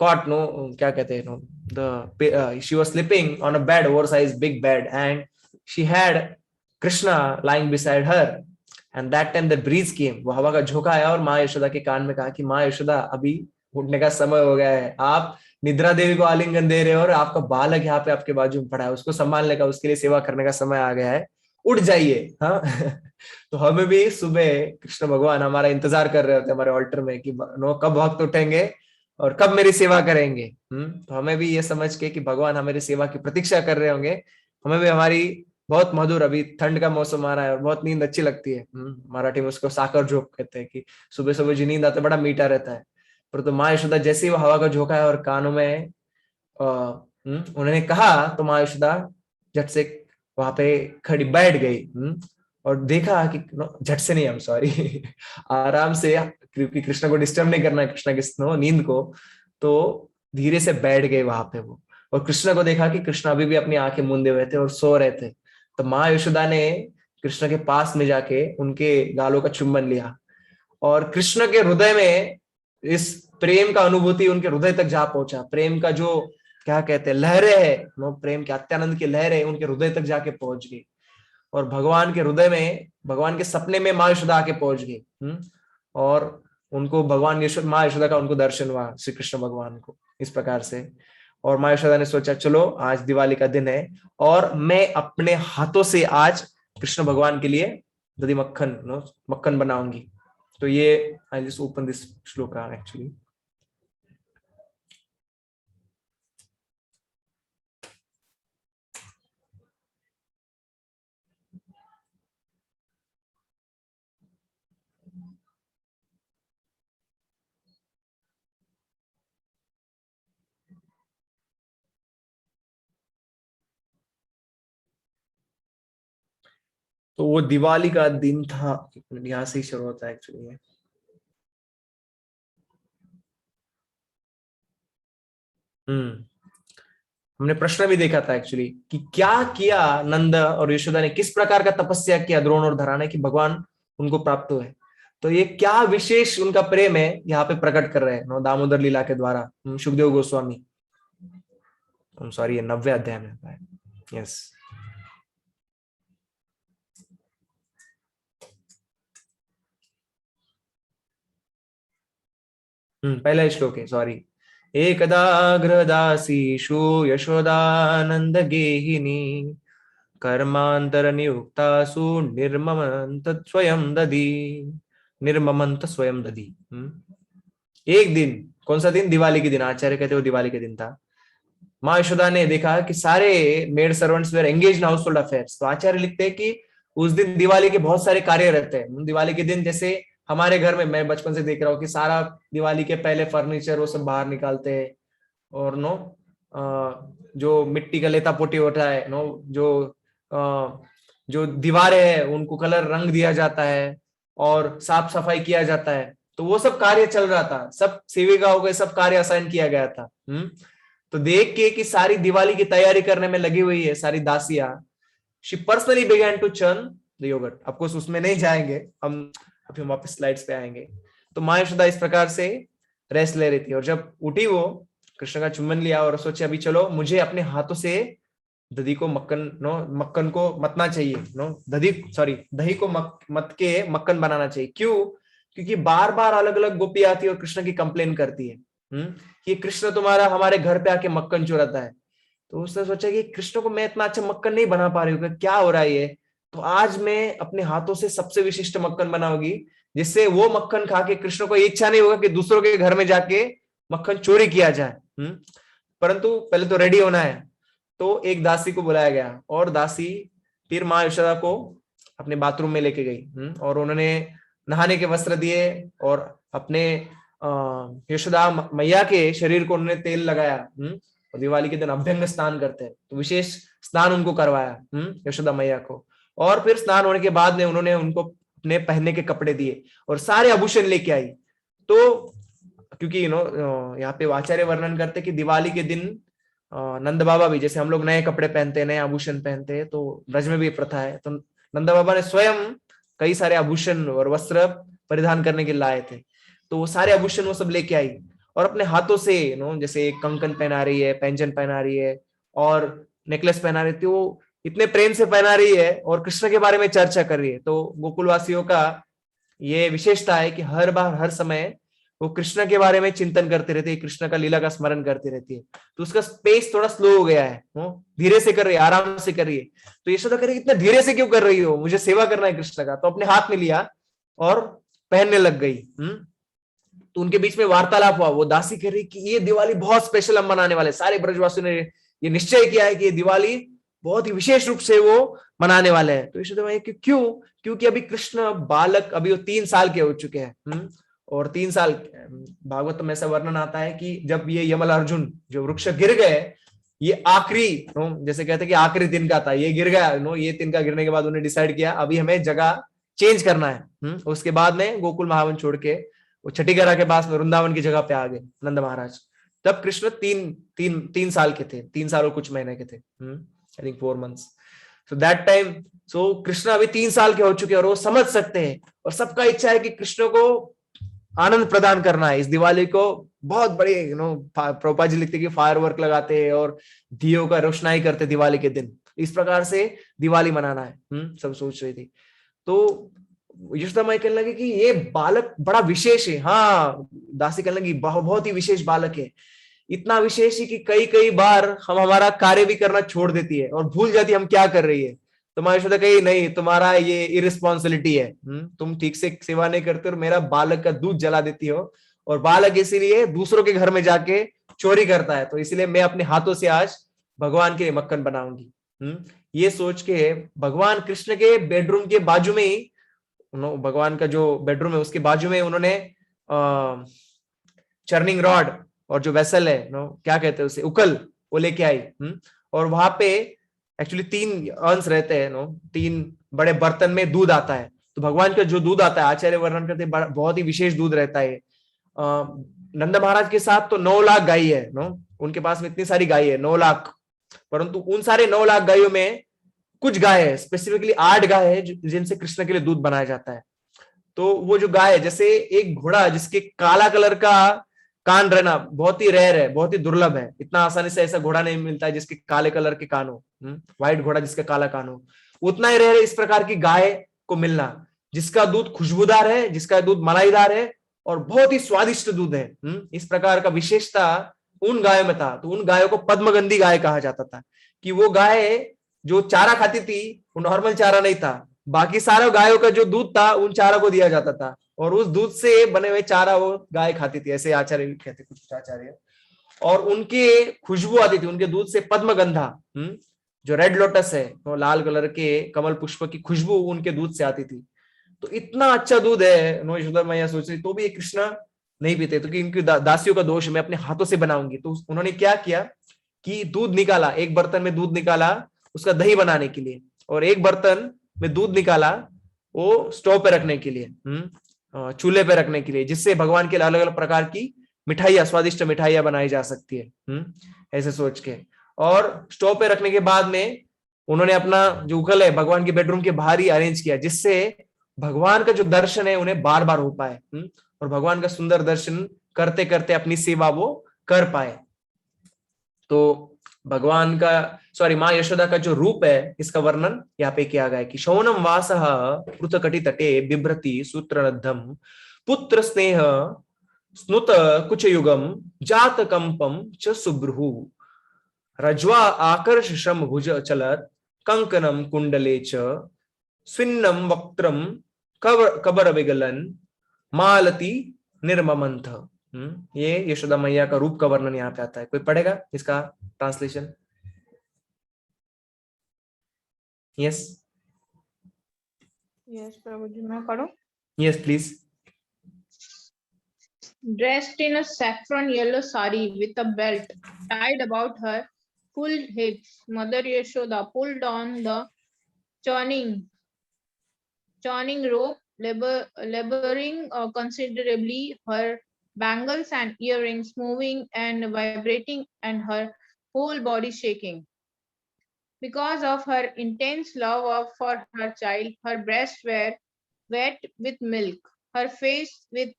cot, क्या कहते हैं, she was sleeping on a bed, oversized big bed, and she had Krishna lying beside her. And that time the breeze came, वो हवा का झोंका आया और माँ यशोदा के कान में कहा कि माँ यशोदा अभी उठने का समय हो गया है, आप निद्रा देवी को आलिंगन दे रहे हो और आपका बालक यहाँ पे आपके बाजू में पड़ा है, उसको संभालने का, उसके लिए सेवा करने का समय आ गया है, उठ जाइए। हाँ तो हमें भी सुबह कृष्ण भगवान हमारा इंतजार कर रहे होते हमारे ऑल्टर में कि कब भक्त उठेंगे और कब मेरी सेवा करेंगे। तो हमें भी ये समझ के कि भगवान हमारी सेवा की प्रतीक्षा कर रहे होंगे, हमें भी हमारी बहुत मधुर, अभी ठंड का मौसम आ रहा है और बहुत नींद अच्छी लगती है, मराठी में उसको साकर झोंक कहते हैं कि सुबह सुबह जो नींद आता है बड़ा मीठा रहता है। पर तो माँ यशोदा जैसे ही वो हवा का झोंका है और कानों में उन्होंने कहा तो माँ यशोदा झट से वहां पे खड़ी बैठ गई और देखा कि झट से नहीं, हम सॉरी आराम से, क्योंकि कृष्ण को डिस्टर्ब नहीं करना है, कृष्ण की नींद को, तो धीरे से बैठ गए वहां पे वो। और कृष्ण को देखा कि कृष्ण अभी भी अपनी आंखें मूंदे हुए थे और सो रहे थे। तो माँ यशोदा ने कृष्ण के पास में जाके उनके गालों का चुंबन लिया और कृष्ण के हृदय में इस प्रेम का अनुभूति उनके हृदय तक जा पहुंचा। प्रेम का जो क्या कहते हैं लहरें है, प्रेम के अत्यानंद की लहरें उनके हृदय तक जाके पहुंच गई और भगवान के हृदय में, भगवान के सपने में माँ यशोदा आके पहुंच गई और उनको भगवान माँ यशोदा का उनको दर्शन हुआ श्री कृष्ण भगवान को इस प्रकार से। और माँ यशोदा ने सोचा चलो आज दिवाली का दिन है और मैं अपने हाथों से आज कृष्ण भगवान के लिए दधी मक्खन बनाऊंगी। तो ये आई just open this shloka actually. तो वो दिवाली का दिन था, यहाँ से ही शुरू होता है एक्चुअली। हमने प्रश्न भी देखा था एक्चुअली कि क्या किया नंद और यशोदा ने, किस प्रकार का तपस्या किया द्रोण और धरा ने कि भगवान उनको प्राप्त हुए। तो ये क्या विशेष उनका प्रेम है यहाँ पे प्रकट कर रहे हैं दामोदर लीला के द्वारा सुखदेव गोस्वामी। सॉरी ये 90वें अध्याय में है। यस पहला श्लोक है, सॉरी। एकदा गृहदासीषु यशोदानंद गेहिनी कर्मांतर नियुक्तासु निर्ममंत स्वयं दधी, निर्ममंत स्वयं दधी। एक दिन, कौन सा दिन? दिवाली के दिन, आचार्य कहते हो दिवाली के दिन था। माँ यशोदा ने देखा कि सारे maid servants were engaged in household affairs. तो आचार्य लिखते हैं कि उस दिन दिवाली के बहुत सारे कार्य रहते हैं। दिवाली के दिन जैसे हमारे घर में, मैं बचपन से देख रहा हूँ कि सारा दिवाली के पहले फर्नीचर वो सब बाहर निकालते हैं, और जो मिट्टी का लेता पोती होता है, जो दीवारें है उनको कलर रंग दिया जाता है और साफ सफाई किया जाता है। तो वो सब कार्य चल रहा था, सब सेविकाओं को सब कार्य असाइन किया गया था। तो देख के कि सारी दिवाली की तैयारी करने में लगी हुई है सारी दासियां, she personally began to churn the yogurt. आपको उसमें नहीं जाएंगे, हम अभी वापस स्लाइड्स पे आएंगे। तो माँ यशोदा इस प्रकार से रेस्ट ले रही थी, और जब उठी वो कृष्ण का चुम्बन लिया और सोचे अभी चलो मुझे अपने हाथों से दही को मक्खन को मतना चाहिए, दही को मत के मक्खन बनाना चाहिए। क्यों? क्योंकि बार बार अलग अलग गोपी आती है और कृष्ण की कंप्लेन करती है कि कृष्ण तुम्हारा हमारे घर पे आके मक्खन चुराता है। तो उसने सोचा कि कृष्ण को मैं इतना अच्छा मक्खन नहीं बना पा रही हूँ, क्या हो रहा है ये? तो आज मैं अपने हाथों से सबसे विशिष्ट मक्खन बनाऊंगी, जिससे वो मक्खन खा के कृष्ण को इच्छा नहीं होगा कि दूसरों के घर में जाके मक्खन चोरी किया जाए। परंतु पहले तो रेडी होना है। तो एक दासी को बुलाया गया, और दासी फिर माँ यशोदा को अपने बाथरूम में लेके गई, और उन्होंने नहाने के वस्त्र दिए और अपने यशोदा मैया के शरीर को उन्होंने तेल लगाया। और दिवाली के दिन अभ्यंग स्नान करते हैं, तो विशेष स्नान उनको करवाया यशोदा मैया को। और फिर स्नान होने के बाद में उन्होंने उनको अपने पहनने के कपड़े दिए और सारे आभूषण लेके आई। तो क्योंकि यहाँ पे आचार्य वर्णन करते कि दिवाली के दिन नंद बाबा भी, जैसे हम लोग नए कपड़े पहनते हैं, नए आभूषण पहनते हैं, तो ब्रज में भी प्रथा है। तो नंद बाबा ने स्वयं कई सारे आभूषण और वस्त्र परिधान करने के लाए थे। तो वो सारे आभूषण वो सब लेके आई और अपने हाथों से जैसे कंकन पहना रही है, पैंजन पहना रही है और नेकलेस पहना रही थी, वो इतने प्रेम से पहना रही है और कृष्ण के बारे में चर्चा कर रही है। तो गोकुलवासियों का ये विशेषता है कि हर बार हर समय वो कृष्ण के बारे में चिंतन करते रहते हैं, कृष्ण का लीला का स्मरण करती रहती है। तो उसका स्पेस थोड़ा स्लो हो गया है, वो धीरे से कर रही है, आराम से कर रही है। तो यशोदा कह रही है इतना धीरे से क्यों कर रही हो, मुझे सेवा करना है कृष्ण का। तो अपने हाथ में लिया और पहनने लग गई। तो उनके बीच में वार्तालाप हुआ। वो दासी कह रही कि ये दिवाली बहुत स्पेशल हम मनाने वाले, सारे ब्रजवासियों ने ये निश्चय किया है कि ये दिवाली बहुत ही विशेष रूप से वो मनाने वाले हैं। तो यशोदा मैया क्यों? क्योंकि अभी कृष्ण बालक, अभी वो 3 साल के हो चुके हैं। और 3 साल, भागवत में ऐसा वर्णन आता है कि जब ये यमल अर्जुन जो वृक्ष गिर गए, ये आखिरी, जैसे कहते हैं कि आखिरी दिन का था, ये गिर गया। ये तिनका गिरने के बाद उन्हें डिसाइड किया अभी हमें जगह चेंज करना है। उसके बाद में गोकुल महावन छोड़ के वो छठीगरा के पास में वृंदावन की जगह पे आ गए नंद महाराज। तब कृष्ण 3 साल के थे, 3 साल और कुछ महीने के थे, I think 4 months। So that time, so Krishna अभी 3 साल के हो चुके हैं और वो समझ सकते हैं, और सबका इच्छा है कि कृष्ण को आनंद प्रदान करना है। इस दिवाली को बहुत बड़ी प्रभुपाद जी लिखते कि फायरवर्क लगाते हैं और दियों का रोशनाई करते दिवाली के दिन, इस प्रकार से दिवाली मनाना है। सब सोच रही थी। तो यशोदा माई कहने लगी कि ये बालक बड़ा विशेष है। हाँ, दासी कहने लगी बहुत ही विशेष बालक है, इतना विशेष है कि कई बार हम हमारा कार्य भी करना छोड़ देती है और भूल जाती है हम क्या कर रही है। तो माँ यशोदा कही नहीं, तुम्हारा ये इरिस्पॉन्सिबिलिटी है, तुम ठीक से सेवा नहीं करते और मेरा बालक का दूध जला देती हो, और बालक इसीलिए दूसरों के घर में जाके चोरी करता है, तो इसलिए मैं अपने हाथों से आज भगवान के लिए मक्खन बनाऊंगी। ये सोच के भगवान कृष्ण के बेडरूम के बाजू में ही, भगवान का जो बेडरूम है उसके बाजू में उन्होंने चर्निंग रॉड और जो वेसल है, क्या कहते हैं उसे, उकल, वो लेके आई। और वहां पे एक्चुअली 3 अंश रहते हैं, 3 बड़े बर्तन में दूध आता है। तो भगवान का जो दूध आता है, आचार्य वर्णन करते हैं बहुत ही विशेष दूध रहता है। नंद महाराज के साथ तो 9 लाख गाय है, उनके पास में इतनी सारी गाय है, 9 लाख। परंतु उन सारे 9 लाख गायों में कुछ गाय है, स्पेसिफिकली 8 गाय है जिनसे कृष्ण के लिए दूध बनाया जाता है। तो वो जो गाय है, जैसे एक घोड़ा जिसके काला कलर का कान रहना बहुत ही रेयर है, बहुत ही दुर्लभ है, इतना आसानी से ऐसा घोड़ा नहीं मिलता है जिसके काले कलर के कान हो, व्हाइट घोड़ा जिसका काला कान हो, उतना ही रेयर है इस प्रकार की गाय को मिलना जिसका दूध खुशबूदार है, जिसका दूध मलाईदार है और बहुत ही स्वादिष्ट दूध है। इस प्रकार का विशेषता उन गायों में था। तो उन गायों को पद्मगंधी गाय कहा जाता था, कि वो गाय जो चारा खाती थी वो नॉर्मल चारा नहीं था, बाकी सारे गायों का जो दूध था उन चारा को दिया जाता था, और उस दूध से बने हुए चारा वो गाय खाती थी, ऐसे आचार्य कहते, कुछ आचार्य। और उनके खुशबू आती थी उनके दूध से, पद्मगंधा, जो रेड लोटस है, वो लाल कलर के कमल पुष्प की खुशबू उनके दूध से आती थी। तो इतना अच्छा दूध है, नो यशोदा मैया सोच रही तो भी ये कृष्णा नहीं पीते, तो कि इनकी दासियों का दोष मैं अपने हाथों से बनाऊंगी। तो उन्होंने क्या किया कि दूध निकाला, एक बर्तन में दूध निकाला उसका दही बनाने के लिए, और एक बर्तन में दूध निकाला वो स्टोव पे रखने के लिए, चूल्हे पे रखने के लिए, जिससे भगवान के अलग अलग प्रकार की मिठाइयाँ, स्वादिष्ट मिठाइयाँ बनाई जा सकती है, ऐसे सोच के। और स्टोव पे रखने के बाद में उन्होंने अपना जो उखल है भगवान के बेडरूम के बाहर ही अरेंज किया, जिससे भगवान का जो दर्शन है उन्हें बार बार हो पाए, और भगवान का सुंदर दर्शन करते करते अपनी सेवा वो कर पाए। तो भगवान का, सॉरी, माँ यशोदा का जो रूप है इसका वर्णन यहाँ पे किया गया है कि शौनम वासः पृथकटि तटे बिभ्रति सूत्रनद्धम पुत्र स्नेह स्नुत कुचयुगम जात कंपम च सुब्रुहु रज्वा आकर्ष श्रम भुज चलत कंकनम कुंडले च स्विन्नम वक्त्रम कबर विगलन मालती निर्ममंथ। ये यशोदा मैया का रूप का वर्णन यहाँ पे आता है। कोई पढ़ेगा इसका ट्रांसलेशन? यस यस प्रभु जी, मैं पढ़ूं? Yes please. Dressed in a saffron yellow sari with a belt tied about her full hips, Mother Yashoda pulled on the churning rope, laboring considerably, her bangles and earrings moving and vibrating, and her whole body shaking. Because of her intense love for her child, her breasts were wet with milk, her face with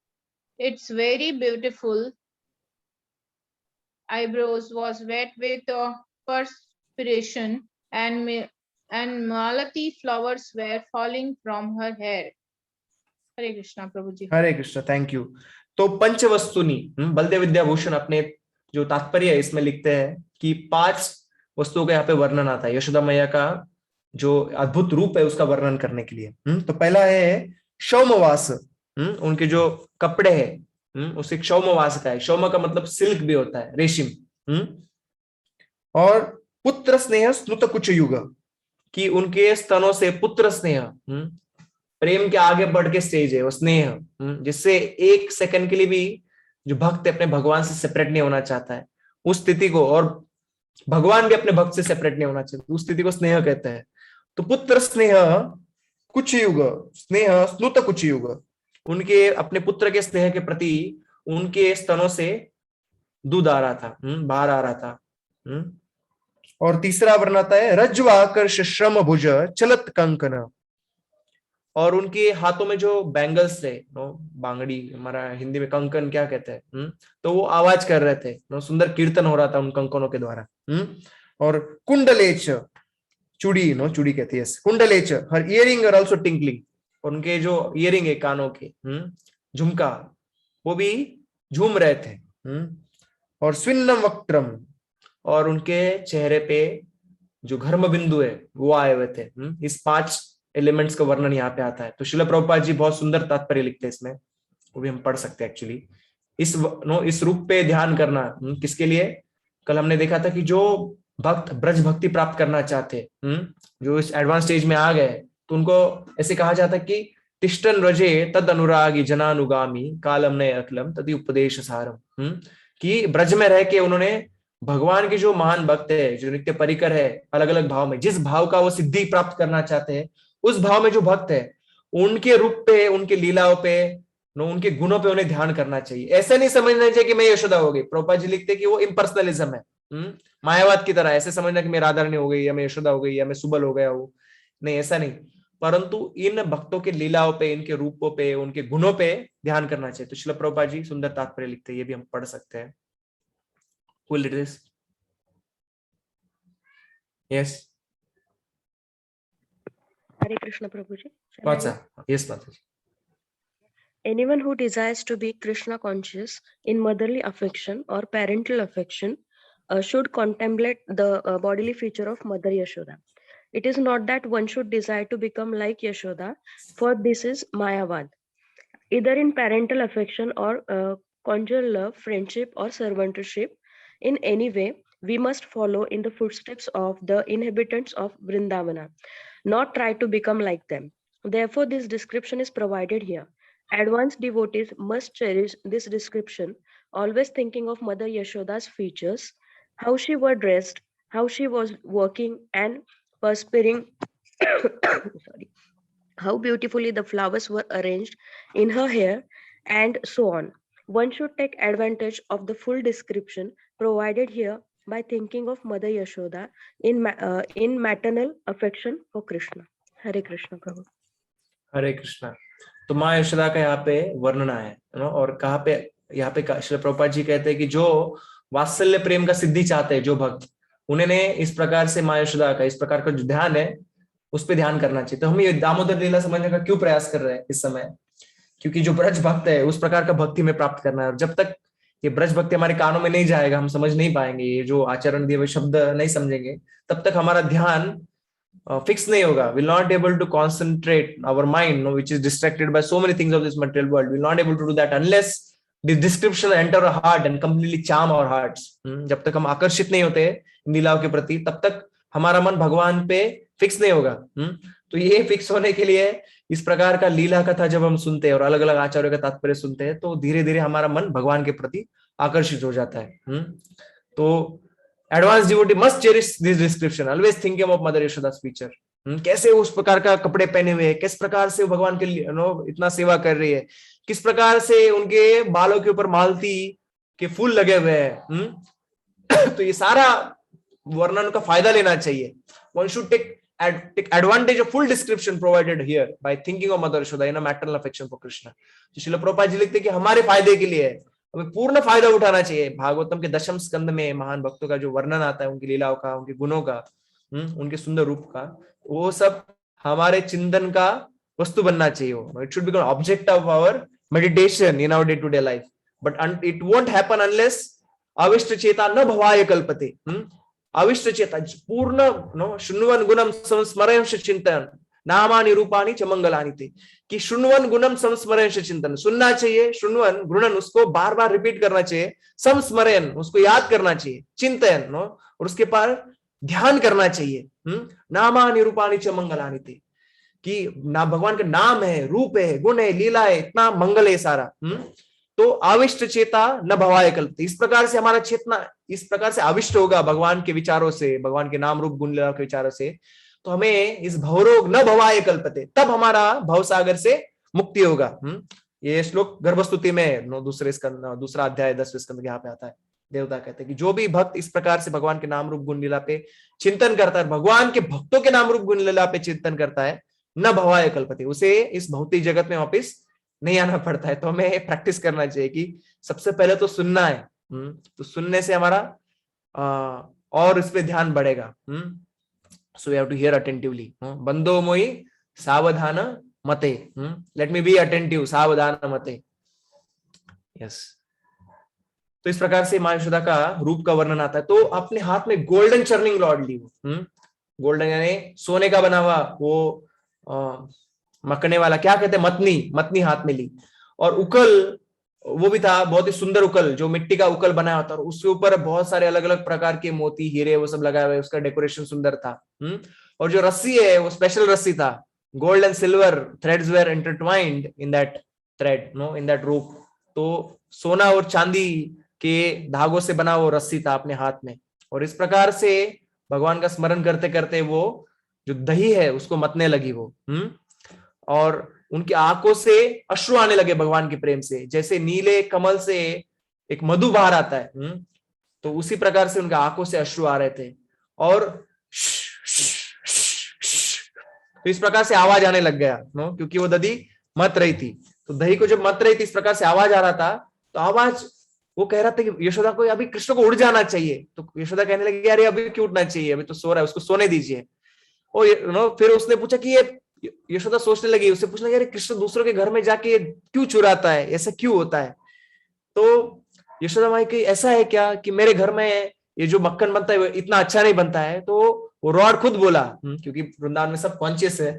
its very beautiful eyebrows was wet with perspiration, and malati flowers were falling from her hair. Hare Krishna प्रभु जी। Hare Krishna, thank you. तो पंचवस्तुनि, बलदेव विद्याभूषण अपने जो तात्पर्य है इसमें लिखते हैं कि 5 वस्तुओं का यहाँ पे वर्णन आता है यशोदा मैया का जो अद्भुत रूप है उसका वर्णन करने के लिए। तो पहला है शौमवास, उनके जो कपड़े हैं उसे क्षौमवास का है। क्षौम का मतलब सिल्क भी होता है, रेशम। और पुत्र स्नेह स्नुत कुच युग, कि उनके स्तनों से पुत्र स्नेह, प्रेम के आगे बढ़ के स्टेज है वो स्नेह, जिससे 1 सेकंड के लिए भी जो भक्त अपने भगवान से सेपरेट नहीं होना चाहता है उस स्थिति को, और भगवान भी अपने भक्त से सेपरेट नहीं होना चाहता, उस स्थिति को स्नेह कहते हैं। तो पुत्र स्नेह कुछ युग, स्नेह स्नुत कुछ युग, उनके अपने पुत्र के स्नेह के प्रति उनके स्तनों से दूध आ रहा था, बाहर आ रहा था। और तीसरा वर्ण आता है रज्वाकर्ष श्रम भुज चलत कंकन, और उनके हाथों में जो बैंगल्स थे, बांगड़ी, हमारा हिंदी में कंकन क्या कहते हैं, तो वो आवाज कर रहे थे, सुंदर कीर्तन हो रहा था उन कंकनों के द्वारा। और कुंडलेच, चूड़ी, चूड़ी कहती है कुंडलेच, हर इयरिंग आर आल्सो टिंकलिंग, उनके जो इयरिंग है कानों के, झुमका, वो भी झूम रहे थे। और स्विन्नम वक्त्रम, और उनके चेहरे पे जो घर्म बिंदु है वो आए हुए थे। इस 5 एलिमेंट्स का वर्णन यहाँ पे आता है। तो श्रील प्रभुपाद जी बहुत सुंदर तात्पर्य लिखते हैं इसमें, वो भी हम पढ़ सकते हैं एक्चुअली। इस रूप पे ध्यान करना किसके लिए? कल हमने देखा था कि जो भक्त ब्रज भक्ति प्राप्त करना चाहते, जो इस एडवांस स्टेज में आ गए, तो उनको ऐसे कहा जाता है कि तिष्ठन रजे तद अनुरागी जनानुगामी कालम नय अखिलम तदि उपदेश सारम, कि ब्रज में रह के उन्होंने भगवान के जो महान भक्त है, जो नित्य परिकर है, अलग अलग भाव में, जिस भाव का वो सिद्धि प्राप्त करना चाहते हैं, उस भाव में जो भक्त है उनके रूप पे, उनके लीलाओं पे, उनके गुणों पे उन्हें ध्यान करना चाहिए। ऐसा नहीं समझना चाहिए कि मैं यशोदा हो गई। प्रभुपाद जी लिखते कि वो इम्पर्सनलिज्म है, मायावाद की तरह ऐसे समझना कि मैं राधारानी हो गई, या मैं यशोदा हो गई, या मैं सुबल हो गया हूं। नहीं, ऐसा नहीं, परंतु इन भक्तों के लीलाओं पे, इनके रूपों पे, उनके गुणों पे ध्यान करना चाहिए। तो श्रील प्रभुपाद जी सुंदर तात्पर्य लिखते हैं, ये भी हम पढ़ सकते हैं। Who did this? Yes. Hare Krishna Prabhu ji. What's that? Yes, Mataji. Anyone who desires to be Krishna conscious in motherly affection or parental affection should contemplate the bodily feature of Mother Yashoda. It is not that one should desire to become like Yashoda, for this is Mayavad. Either in parental affection or conjugal love, friendship or servantship, in any way, we must follow in the footsteps of the inhabitants of Vrindavana, not try to become like them. Therefore, this description is provided here. Advanced devotees must cherish this description, always thinking of Mother Yashoda's features, how she was dressed, how she was working and perspiring, sorry, how beautifully the flowers were arranged in her hair, and so on. One should take advantage of the full description provided here by thinking of Mother Yashoda in maternal affection for Krishna. Hare Krishna Prabhu. हरे कृष्णा। तो माँ यशोदा का यहाँ पे वर्णना है और कहाँ पे यहाँ पे श्रील प्रभुपाद जी कहते हैं कि जो वात्सल्य प्रेम का सिद्धि चाहते हैं जो भक्त, उन्होंने इस प्रकार से माँ यशोदा का इस प्रकार का जो ध्यान है उस पर ध्यान करना चाहिए। तो हम ये दामोदर लीला समझने का क्यों प्रयास कर रहे हैं इस समय, क्योंकि जो ब्रज भक्त है उस प्रकार का भक्ति में प्राप्त करना है। और जब तक ये ब्रज भक्ति हमारे कानों में नहीं जाएगा, हम समझ नहीं पाएंगे, ये जो आचरण दिए हुए शब्द नहीं समझेंगे, तब तक हमारा ध्यान फिक्स नहीं होगा। Will not able to concentrate our mind which is distracted by so many things of this material world, will not able to do that unless the description enter our heart and completely charm our hearts. जब तक हम आकर्षित नहीं होते इन लीलाओं के प्रति, तब तक हमारा मन भगवान पे फिक्स नहीं होगा। तो ये फिक्स होने के लिए इस प्रकार का लीला कथा जब हम सुनते हैं और अलग अलग आचार्यों का तात्पर्य सुनते हैं, तो धीरे धीरे हमारा मन भगवान के प्रति आकर्षित हो जाता है। तो advance devotee must cherish this description, always thinking of mother Yesudas feature. कैसे उस प्रकार का कपड़े पहने हुए है, किस प्रकार से वो भगवान के इतना सेवा कर रही है, किस प्रकार से उनके बालों के ऊपर मालती के फूल लगे हुए हैं। तो ये सारा वर्णन का फायदा लेना चाहिए। One should take advantage of full description provided here by thinking of Mother Yashoda in a maternal affection for Krishna। तो श्रील प्रभुपाद जी लिखते हैं कि हमारे फायदे के लिए हमें पूर्ण फायदा उठाना चाहिए। भागवतम के 10वें स्कंद में महान भक्तों का जो वर्णन आता है, उनकी लीलाओं का, उनके गुणों का, उनके सुंदर रूप का, वो सब हमारे चिंतन का वस्तु बनना चाहिए। It should become object of our meditation in our day to day life, but it won't happen unless अविष्ट चेता न भवाय कल्पते। अविष्ट चेता पूर्ण शृण्वन् गुणम संस्मरंश चिंतन नामानि रूपानि च मंगलानि ते, कि शृण्वन् गुणम संस्मरंश चिंतन, सुनना चाहिए, शृण्वन् गुणन उसको बार बार रिपीट करना चाहिए, संस्मरण उसको याद करना चाहिए, चिंतन और उसके पर ध्यान करना चाहिए। नामानि रूपानि च मंगलानि ते, कि ना भगवान का नाम है, रूप है, गुण है, लीला है, इतना मंगल है सारा। तो आविष्ट चेता न भवाय कल्पते, इस प्रकार से हमारा चेतना इस प्रकार से आविष्ट होगा भगवान के विचारों से, भगवान के नाम रूप गुण लीला के विचारों से, तो हमें इस भवरोग न भवाय कल्पते, तब हमारा भवसागर से मुक्ति होगा। ये श्लोक गर्भस्तुति में दूसरा अध्याय 10वें स्कंद यहाँ पे आता है। देवता कहते हैं कि जो भी भक्त इस प्रकार से भगवान के नाम रूप गुण लीला पे चिंतन करता है, भगवान के भक्तों के नाम रूप गुण लीला पे चिंतन करता है, न भवाय कल्पते, उसे इस भौतिक जगत में वापिस नहीं आना पड़ता है। तो हमें प्रैक्टिस करना चाहिए कि सबसे पहले तो सुनना है, तो सुनने से हमारा और इस पे ध्यान बढ़ेगा। So we have to hear attentively. बंदो मोई सावधान मते, लेट मी बी अटेंटिव सावधान मते। यस, तो इस प्रकार से माँ यशोदा का रूप का वर्णन आता है। तो अपने हाथ में गोल्डन चर्निंग रॉड ली, गोल्डन यानी सोने का बना हुआ वो मकने वाला, क्या कहते हैं, मतनी हाथ में ली, और उकल वो भी था, बहुत ही सुंदर उकल, जो मिट्टी का उकल बनाया होता है, और उसके ऊपर बहुत सारे अलग अलग प्रकार के मोती, हीरे, वो सब लगाए हुए, उसका डेकोरेशन सुंदर था। और जो रस्सी है वो स्पेशल रस्सी था, gold and silver threads were intertwined in that thread, in that rope. तो सोना और चांदी के धागों से बना वो रस्सी था अपने हाथ में, और इस प्रकार से भगवान का स्मरण करते करते वो जो दही है उसको मतने लगी वो। और उनकी आंखों से अश्रु आने लगे भगवान के प्रेम से, जैसे नीले कमल से एक मधु बाहर आता है, तो उसी प्रकार से उनके आंखों से अश्रु आ रहे थे। और तो इस प्रकार से आवाज आने लग गया, क्योंकि वो दही मत रही थी। तो दही को जब मत रही थी, इस प्रकार से आवाज आ रहा था, तो आवाज वो कह रहा था कि यशोदा को अभी कृष्ण को उड़ जाना चाहिए। तो यशोदा कहने लगी, अरे अभी क्यों उठना चाहिए, अभी तो सो रहा है, उसको सोने दीजिए। और फिर उसने पूछा कि ये यशोदा सोचने लगी, उससे पूछने लगी, अरे कृष्ण दूसरों के घर में जाके क्यों चुराता है, ऐसा क्यों होता है? तो यशोदा माई की ऐसा है क्या कि मेरे घर में ये जो मक्खन बनता है वो इतना अच्छा नहीं बनता है? तो वो रॉड खुद बोला, क्योंकि वृंदावन में सब कॉन्शियस है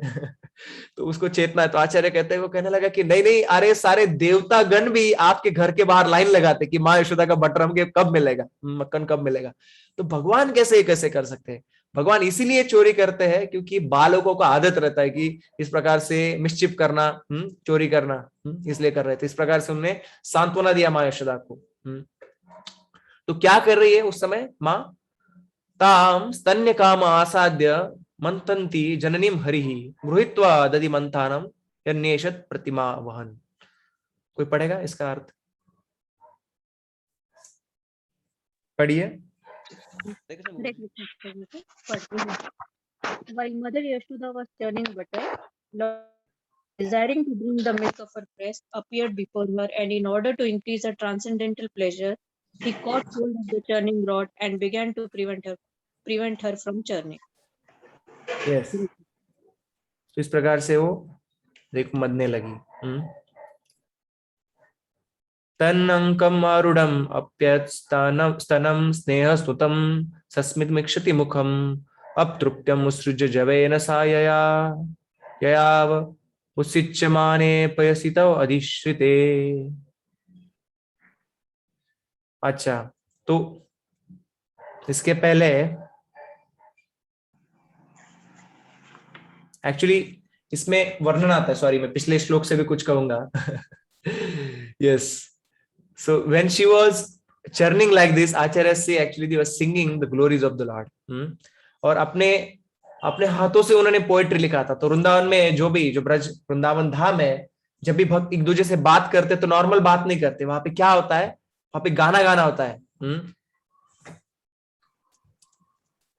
तो उसको चेतना है। तो आचार्य कहते हैं, वो कहने लगा कि नहीं नहीं, अरे सारे देवता गण भी आपके घर के बाहर लाइन लगाते कि माँ यशोदा का बटर हमके कब मिलेगा, मक्खन कब मिलेगा। तो भगवान कैसे कर सकते हैं? भगवान इसीलिए चोरी करते हैं क्योंकि बालकों का आदत रहता है कि इस प्रकार से मिस्चिफ करना, चोरी करना, इसलिए कर रहे थे। इस प्रकार से उन्होंने सांत्वना दिया माँ यशोदा को। तो क्या कर रही है उस समय माँ? ताम स्तन्य काम आसाद्य मंथन्ति जननीम हरिहि गृहीत्वा दधि मंथानम यन्नेषत् प्रतिमा वहन। कोई पढ़ेगा इसका अर्थ? पढ़िए। While Mother Yashoda was churning butter, Lord, desiring to bring the milk of her breast, appeared before her, and in order to increase her transcendental pleasure, he caught hold of the churning rod and began to prevent her from churning. Yes. तो इस प्रकार से वो देखो मदने लगी। तन्नंकम आरूढ़म अप्यत स्तनम स्नेहस्तुतम सस्मितमिक्षति मुखम अपतृप्त्यम उत्सृज्य जवेन सा ययाव उत्सिच्यमाने पयसितौ अधिश्रिते। अच्छा, तो इसके पहले एक्चुअली इसमें वर्णन आता है, सॉरी मैं पिछले श्लोक से भी कुछ कहूंगा। Yes, so when she was churning like this, आचार्य से actually they were singing the glories of the Lord. और अपने हाथों से उन्होंने पोएट्री लिखा था। तो वृंदावन में जो ब्रज वृंदावन धाम है, जब भी भक्त एक दूसरे से बात करते तो नॉर्मल बात नहीं करते, वहां पे क्या होता है, वहां पे गाना गाना होता है।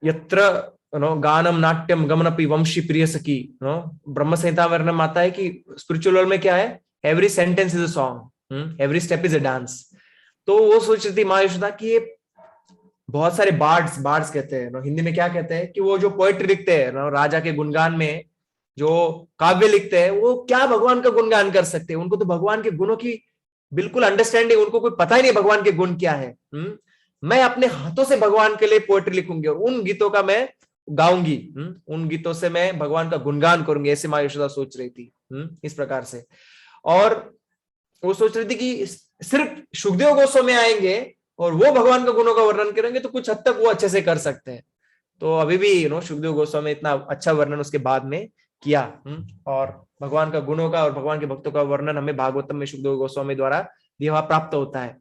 यत्र गानम नाट्यम गमनपि वंशी प्रिय सखी, ब्रह्म संहिता वर्णन आता है कि स्पिरिचुअल वर्ल्ड में क्या है, every sentence is a song, every step is a dance. तो वो सोच रही थी माँ यशोदा कि ये बहुत सारे बार्ड्स कहते हैं, हिंदी में क्या कहते हैं कि वो जो पोएट्री लिखते हैं, राजा के गुणगान में जो काव्य लिखते हैं, वो क्या भगवान का गुणगान कर सकते हैं? उनको तो भगवान के गुणों की बिल्कुल अंडरस्टैंडिंग, उनको कोई पता ही नहीं भगवान के गुण क्या है। मैं अपने हाथों से भगवान के लिए पोएट्री लिखूंगी और उन गीतों का मैं गाऊंगी, उन गीतों से मैं भगवान का गुणगान करूंगी, ऐसे माँ यशोदा सोच रही थी इस प्रकार से। और वो सोच रही थी कि सिर्फ सुखदेव गोस्वामी आएंगे और वो भगवान का गुणों का वर्णन करेंगे तो कुछ हद तक वो अच्छे से कर सकते हैं। तो अभी भी सुखदेव गोस्वामी इतना अच्छा वर्णन उसके बाद में किया, और भगवान का गुणों का और भगवान के भक्तों का वर्णन हमें भागवतम में सुखदेव गोस्वामी द्वारा दिया प्राप्त होता है।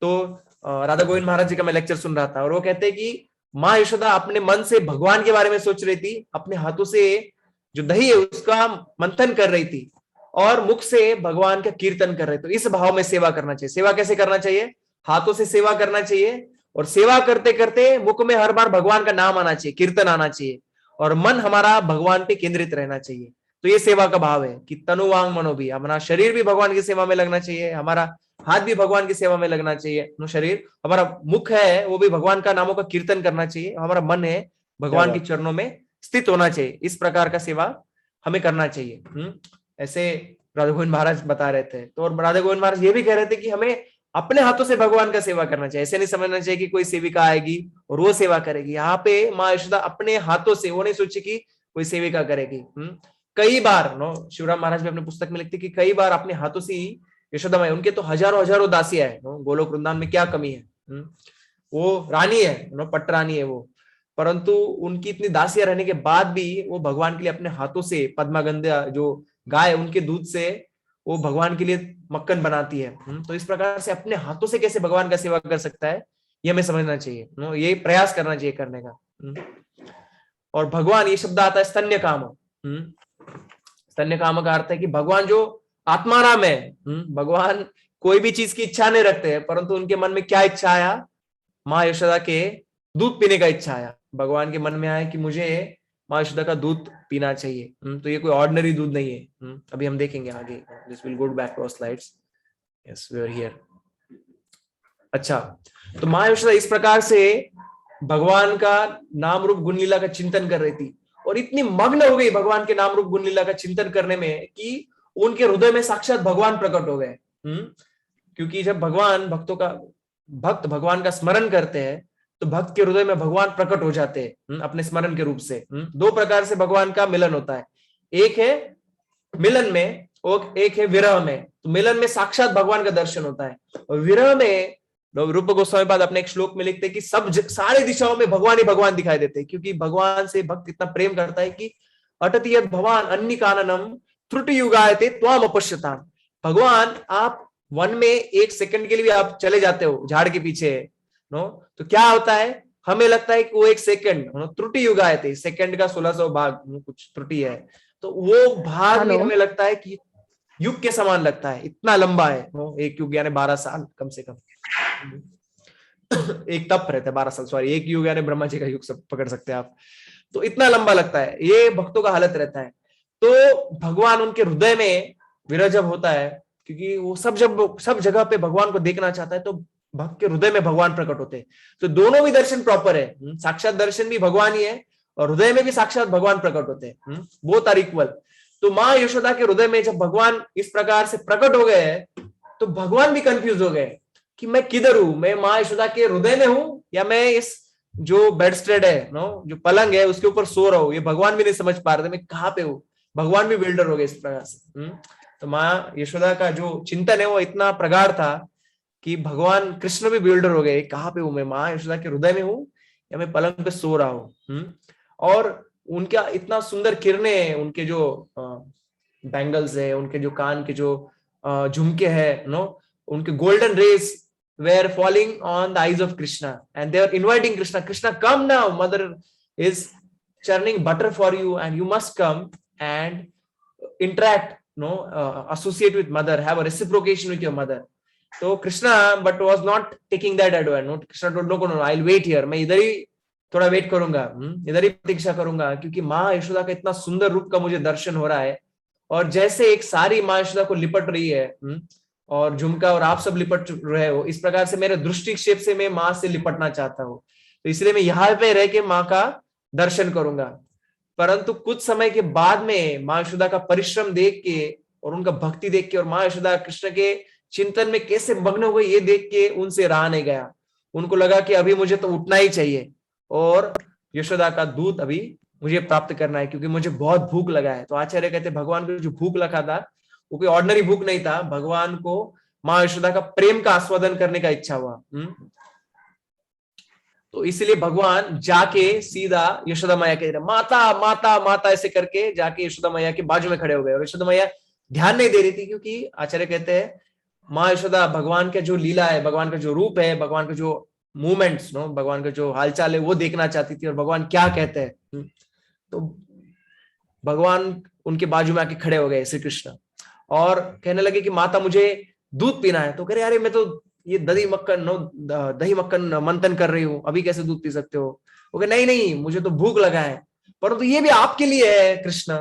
तो राधा गोविंद महाराज जी का मैं लेक्चर सुन रहा था और वो कहते हैं कि माँ यशोदा अपने मन से भगवान के बारे में सोच रही थी, अपने हाथों से जो दही है उसका मंथन कर रही थी और मुख से भगवान का कीर्तन कर रहे। तो इस भाव में सेवा करना चाहिए। सेवा कैसे करना चाहिए? हाथों से सेवा करना चाहिए और सेवा करते करते मुख में हर बार भगवान का नाम आना चाहिए, कीर्तन आना चाहिए और मन हमारा भगवान पे केंद्रित रहना चाहिए। तो ये सेवा का भाव है कि तनु वांग मनो भी, हमारा शरीर भी भगवान की सेवा में लगना चाहिए, हमारा हाथ भी भगवान की सेवा में लगना चाहिए, शरीर हमारा मुख है वो भी भगवान का नामों का कीर्तन करना चाहिए, हमारा मन है भगवान के चरणों में स्थित होना चाहिए। इस प्रकार का सेवा हमें करना चाहिए। ऐसे राधा गोविंद महाराज बता रहे थे। तो और राधा गोविंद महाराज ये भी कह रहे थे कि हमें अपने हाथों से भगवान का सेवा करना चाहिए। ऐसे नहीं समझना चाहिए कि कोई सेविका आएगी और वो सेवा करेगी। यहाँ पे माँ यशोदा अपने हाथों से, वो नहीं सोची कि कोई सेविका करेगी। कई बार शिवराम महाराज भी अपने पुस्तक में लिखते कि कई बार अपने हाथों से ही यशोदा माई, उनके तो हजारों दासियां है, गोलोक वृंदावन में क्या कमी है, वो रानी है, पट्ट रानी है वो, परंतु उनकी इतनी दासियां रहने के बाद भी वो भगवान के लिए अपने हाथों से पद्मागंधा जो गाय उनके दूध से वो भगवान के लिए मक्खन बनाती है। तो इस प्रकार से अपने हाथों से कैसे भगवान का सेवा कर सकता है ये हमें समझना चाहिए, ये प्रयास करना चाहिए करने का। और भगवान, ये शब्द आता है स्तन्य काम। स्तन्य काम का अर्थ है कि भगवान जो आत्माराम है, भगवान कोई भी चीज की इच्छा नहीं रखते हैं, परंतु उनके मन में क्या इच्छा आया? माँ यशोदा के दूध पीने का इच्छा आया। भगवान के मन में आया कि मुझे माँ यशोदा का दूध पीना चाहिए। तो ये कोई ऑर्डिनरी दूध नहीं है, अभी हम देखेंगे आगे। This will go back to our slides. Yes, we are here. अच्छा, तो माँ यशोदा इस प्रकार से भगवान का नाम रूप गुण लीला का चिंतन कर रही थी और इतनी मग्न हो गई भगवान के नाम रूप गुण लीला का चिंतन करने में कि उनके हृदय में साक्षात भगवान प्रकट हो गए। क्योंकि जब भक्त भगवान का स्मरण करते हैं तो भक्त के हृदय में भगवान प्रकट हो जाते हैं अपने स्मरण के रूप से। दो प्रकार से भगवान का मिलन होता है, एक है मिलन में और एक है विरह में। तो मिलन में साक्षात भगवान का दर्शन होता है, और विरह में रूप गोस्वामी पाद अपने एक श्लोक में लिखते हैं कि सारे दिशाओं में भगवान ही भगवान दिखाई देते हैं, क्योंकि भगवान से भक्त इतना प्रेम करता है कि अटति यद भगवान अन्य काननम त्रुटि युगायते त्वाम अपश्यताम। भगवान आप वन में 1 सेकंड के लिए भी आप चले जाते हो झाड़ के पीछे नो, तो क्या होता है, हमें लगता है कि वो 1 सेकंड त्रुटि युगायते, सेकंड का 1600 भाग कुछ त्रुटि है, तो वो भाग भी हमें लगता है कि युग के समान लगता है, इतना लंबा है। एक युग यानी 12 साल कम से कम, एक तप रहता है 12 साल, सॉरी, एक युग यानी ब्रह्मा जी का युग सब पकड़ सकते हैं आप, तो इतना लंबा लगता है, ये भक्तों का हालत रहता है। तो भगवान उनके हृदय में विरह जब होता है, क्योंकि वो सब जगह पे भगवान को देखना चाहता है, तो भक्त के हृदय में भगवान प्रकट होते हैं। तो दोनों भी दर्शन प्रॉपर है, साक्षात दर्शन भी भगवान ही है और हृदय में भी साक्षात भगवान प्रकट होते हैं, बोथ आर इक्वल। तो माँ यशोदा के हृदय में जब भगवान इस प्रकार से प्रकट हो गए हैं, तो भगवान भी कंफ्यूज हो गए कि मैं किधर हूं, मैं माँ यशोदा के हृदय में हूं या मैं इस जो बेडस्टेड है जो पलंग है उसके ऊपर सो रहा हूं, ये भगवान भी नहीं समझ पा रहे थे मैं कहाँ पे हूँ। भगवान भी बिल्डर हो गए इस प्रकार से। तो माँ यशोदा का जो चिंतन है वो इतना प्रगाढ़ था कि भगवान कृष्ण भी बिल्डर हो गए, कहाँ पे हूं मैं, माँ यशोदा के हृदय में हूँ या मैं पलंग पे सो रहा हूँ। और उनका इतना सुंदर किरणें, उनके जो बैंगल्स है, उनके जो कान के जो झुमके है उनके golden rays were falling on the eyes of Krishna and they were inviting Krishna, Krishna come now, mother is churning butter for you and you must come and interact, associate with mother, have a reciprocation with your mother. So Krishna but was not taking that advantage. Krishna told no, I'll wait here, मैं इधर ही थोड़ा wait करूंगा, इधर ही प्रतीक्षा करूंगा, क्योंकि माँ यशोदा का इतना सुंदर रूप का मुझे दर्शन हो रहा है। और जैसे एक सारी माँ यशोदा को लिपट रही है और झुमका और आप सब लिपट रहे हो, इस प्रकार से मेरे दृष्टिक्षेप से मैं माँ से लिपटना चाहता हूँ, तो इसलिए मैं यहाँ पे रह के माँ का दर्शन करूंगा। परंतु कुछ समय के बाद में माँ यशोदा का परिश्रम देख के और उनका भक्ति देख के और माँ यशोदा कृष्ण के चिंतन में कैसे मग्न हो गई, ये देख के उनसे रहा नहीं गया। उनको लगा कि अभी मुझे तो उठना ही चाहिए और यशोदा का दूध अभी मुझे प्राप्त करना है, क्योंकि मुझे बहुत भूख लगा है। तो आचार्य कहते भगवान को जो भूख लगा था वो कोई ऑर्डिनरी भूख नहीं था, भगवान को माँ यशोदा का प्रेम का आस्वादन करने का इच्छा हुआ। तो इसलिए भगवान जाके सीधा यशोदा मैया के माता माता माता ऐसे करके जाके यशोदा मैया के बाजू में खड़े हो गए। और यशोदा मैया ध्यान नहीं दे रही थी, क्योंकि आचार्य कहते हैं माँ यशोदा भगवान का जो लीला है, भगवान का जो रूप है, भगवान का जो मूवमेंट्स भगवान का जो हालचाल है वो देखना चाहती थी और भगवान क्या कहते हैं। तो भगवान उनके बाजू में आके खड़े हो गए श्री कृष्ण और कहने लगे कि माता मुझे दूध पीना है। तो कह रहे अरे मैं तो ये दही मक्खन मंथन कर रही हूँ, अभी कैसे दूध पी सकते हो। वो कहे नहीं मुझे तो भूख लगा है, परंतु ये भी आपके लिए है कृष्ण।